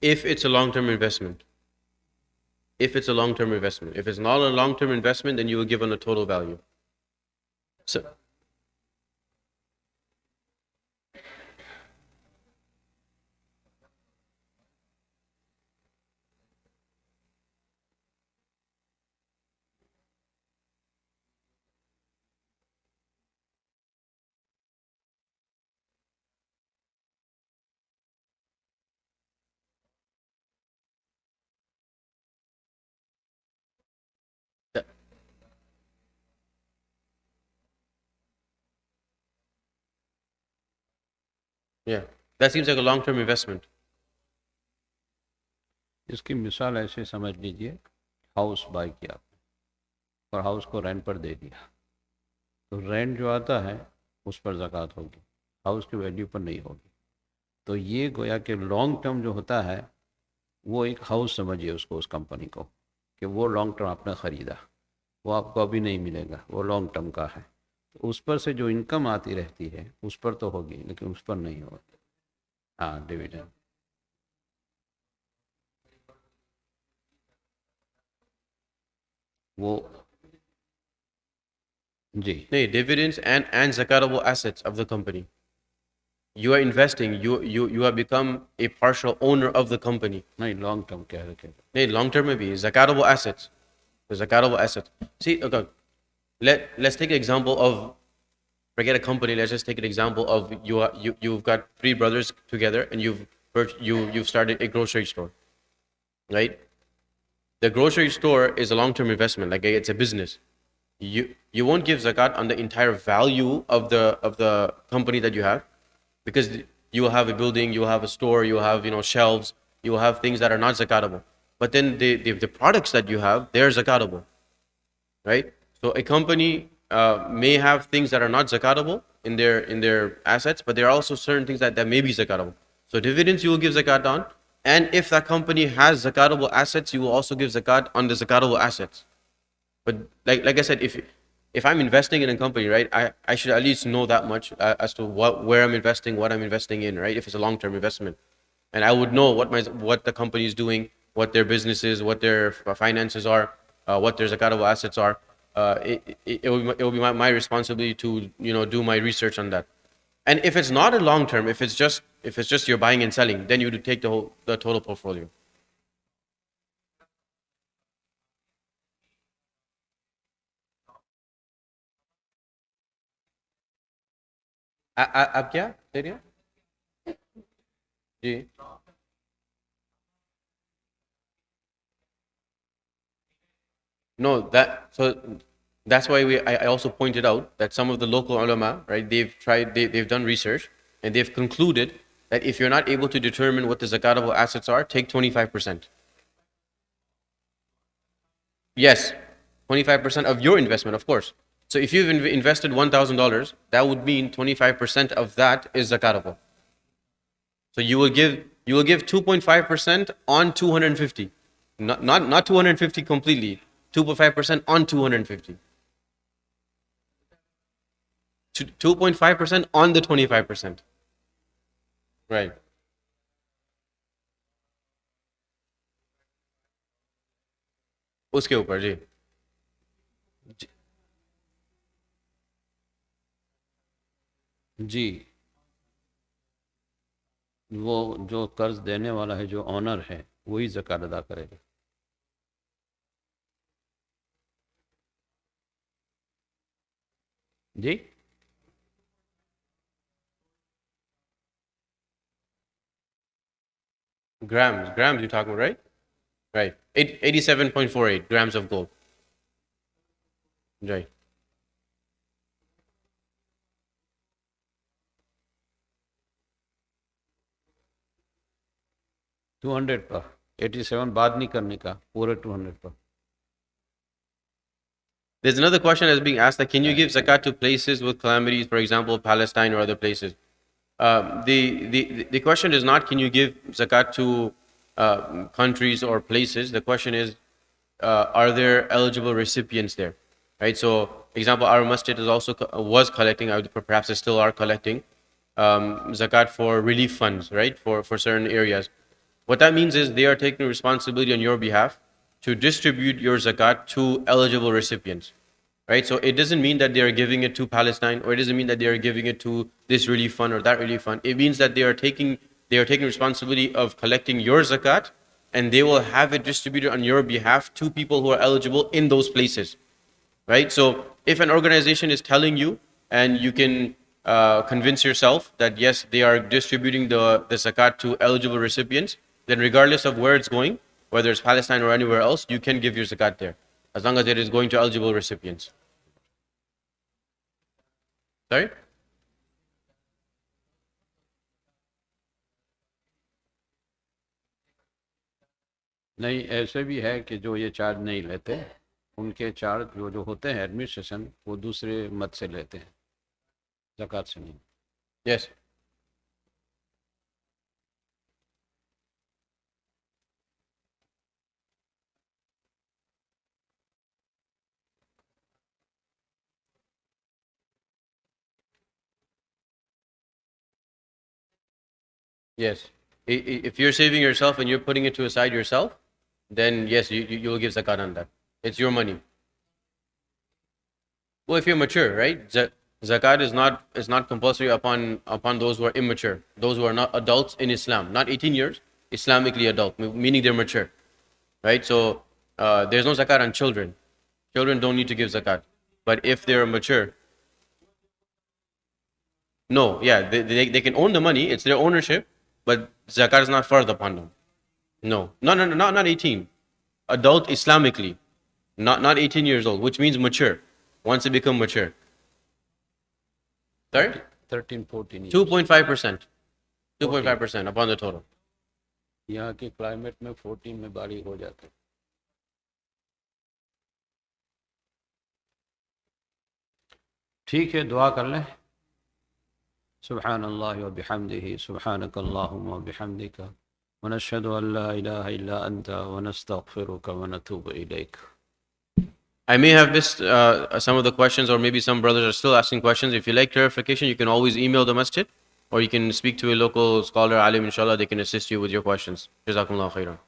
If it's a long-term investment. If it's a long-term investment. If it's not a long-term investment, then you will give on a total value. So, that- yeah, that seems like a long-term investment. इसकी मिसाल ऐसे समझ लीजिए, house by किया और house को rent पर दे दिया, तो रेंट जो आता है उस पर ज़कात होगी, हाउस की वैल्यू पर नहीं होगी। तो ये गोया कि लॉन्ग टर्म जो होता है वो एक हाउस समझिए उसको, उस कंपनी को, कि वो लॉन्ग टर्म आपने ख़रीदा, वो आपको अभी नहीं मिलेगा, वो लॉन्ग टर्म का है। तो उस पर से जो इनकम आती रहती है उस पर तो होगी, लेकिन उस पर नहीं होगी। हाँ, डिविडेंड। वो जी No, dividends and zakatable assets of the company. You are investing. You have become a partial owner of the company. नहीं, लॉन्ग टर्म कह रहे थे। No, long-term maybe zakatable assets. The zakatable assets. See, okay, let's take an example of, forget a company. Let's just take an example of you've got three brothers together and you've started a grocery store, right? The grocery store is a long-term investment, like it's a business. You won't give zakat on the entire value of the company that you have, because you will have a building, you will have a store, you will have shelves, you will have things that are not zakatable. But then the products that you have, they're zakatable, right? So a company may have things that are not zakatable in their assets, but there are also certain things that may be zakatable. So dividends you will give zakat on, and if that company has zakatable assets, you will also give zakat on the zakatable assets. But like I said, if I'm investing in a company, right, I should at least know that much as to where I'm investing, what I'm investing in, right? If it's a long-term investment, and I would know what the company is doing, what their business is, what their finances are. what their zakatable assets are, it will be my responsibility to do my research on that. And if it's not a long term, if it's just you're buying and selling, then you would take the total portfolio. आप क्या दे रहे हैं जी? No, that's why I also pointed out that some of the local ulama, right, they've done research and they've concluded that if you're not able to determine what the zakatable assets are, take 25%. Yes, 25% of your investment, of course. So if you've invested $1,000, that would mean 25% of that is zakatable. So you will give 2.5% on 250, not 250 completely, 2.5% on 250. 2.5% on the 25%. Right. उसके ऊपर जी. जी, वो जो कर्ज देने वाला है, जो honour है, वही ज़कात अदा करेगा. जी, Grams you're talking about, right? Right. 87.48 grams of gold. Right. $200 पर, 87 बाद नहीं करने का, पूरे 200 पर. There's another question that's being asked, that can you give zakat to places with calamities, for example, Palestine or other places? The question is not can you give zakat to countries or places. The question is, are there eligible recipients there? Right. So, example, our masjid is also was collecting, perhaps they still are collecting zakat for relief funds, right, for certain areas. What that means is they are taking responsibility on your behalf to distribute your zakat to eligible recipients. Right? So it doesn't mean that they are giving it to Palestine, or it doesn't mean that they are giving it to this relief fund or that relief fund. It means that they are taking responsibility of collecting your zakat, and they will have it distributed on your behalf to people who are eligible in those places. Right? So if an organization is telling you, and you can convince yourself that yes, they are distributing the zakat to eligible recipients, then regardless of where it's going, whether it's Palestine or anywhere else, you can give your zakat there, as long as it is going to eligible recipients. Sorry? नहीं, ऐसे भी है कि जो ये charge नहीं लेते, उनके चार्ज जो होते हैं एडमिनिस्ट्रेशन, वो दूसरे मत से लेते हैं, ज़कात से नहीं. Yes. Yes. If you're saving yourself and you're putting it to aside yourself, then yes, you will give zakat on that. It's your money. Well, if you're mature, right? Zakat is not compulsory upon those who are immature, those who are not adults in Islam, not 18 years, Islamically adult, meaning they're mature, right? So there's no zakat on children. Children don't need to give zakat, but if they're mature, no, yeah, they can own the money. It's their ownership, but zakat is not fard upon them. No, no, not 18. Adult Islamically, not 18 years old, which means mature. Once they become mature. Sorry? 13, 14 2.5%. 2.5% upon the total. यहाँ के climate में 14 में बारिश हो जाते. ठीक है, दुआ कर लें. सुब्हानल्लाह व बिहम्दिही, सुब्हानक अल्लाहुम्मा व बिहम्दिका, व नशहदु अन ला इलाहा इल्ला अंता, व नस्तगफिरुका व नतूबु इलैक. I may have missed some of the questions, or maybe some brothers are still asking questions. If you like clarification, you can always email the masjid, or you can speak to a local scholar, alim, inshallah, they can assist you with your questions. Jazakumullah khairan.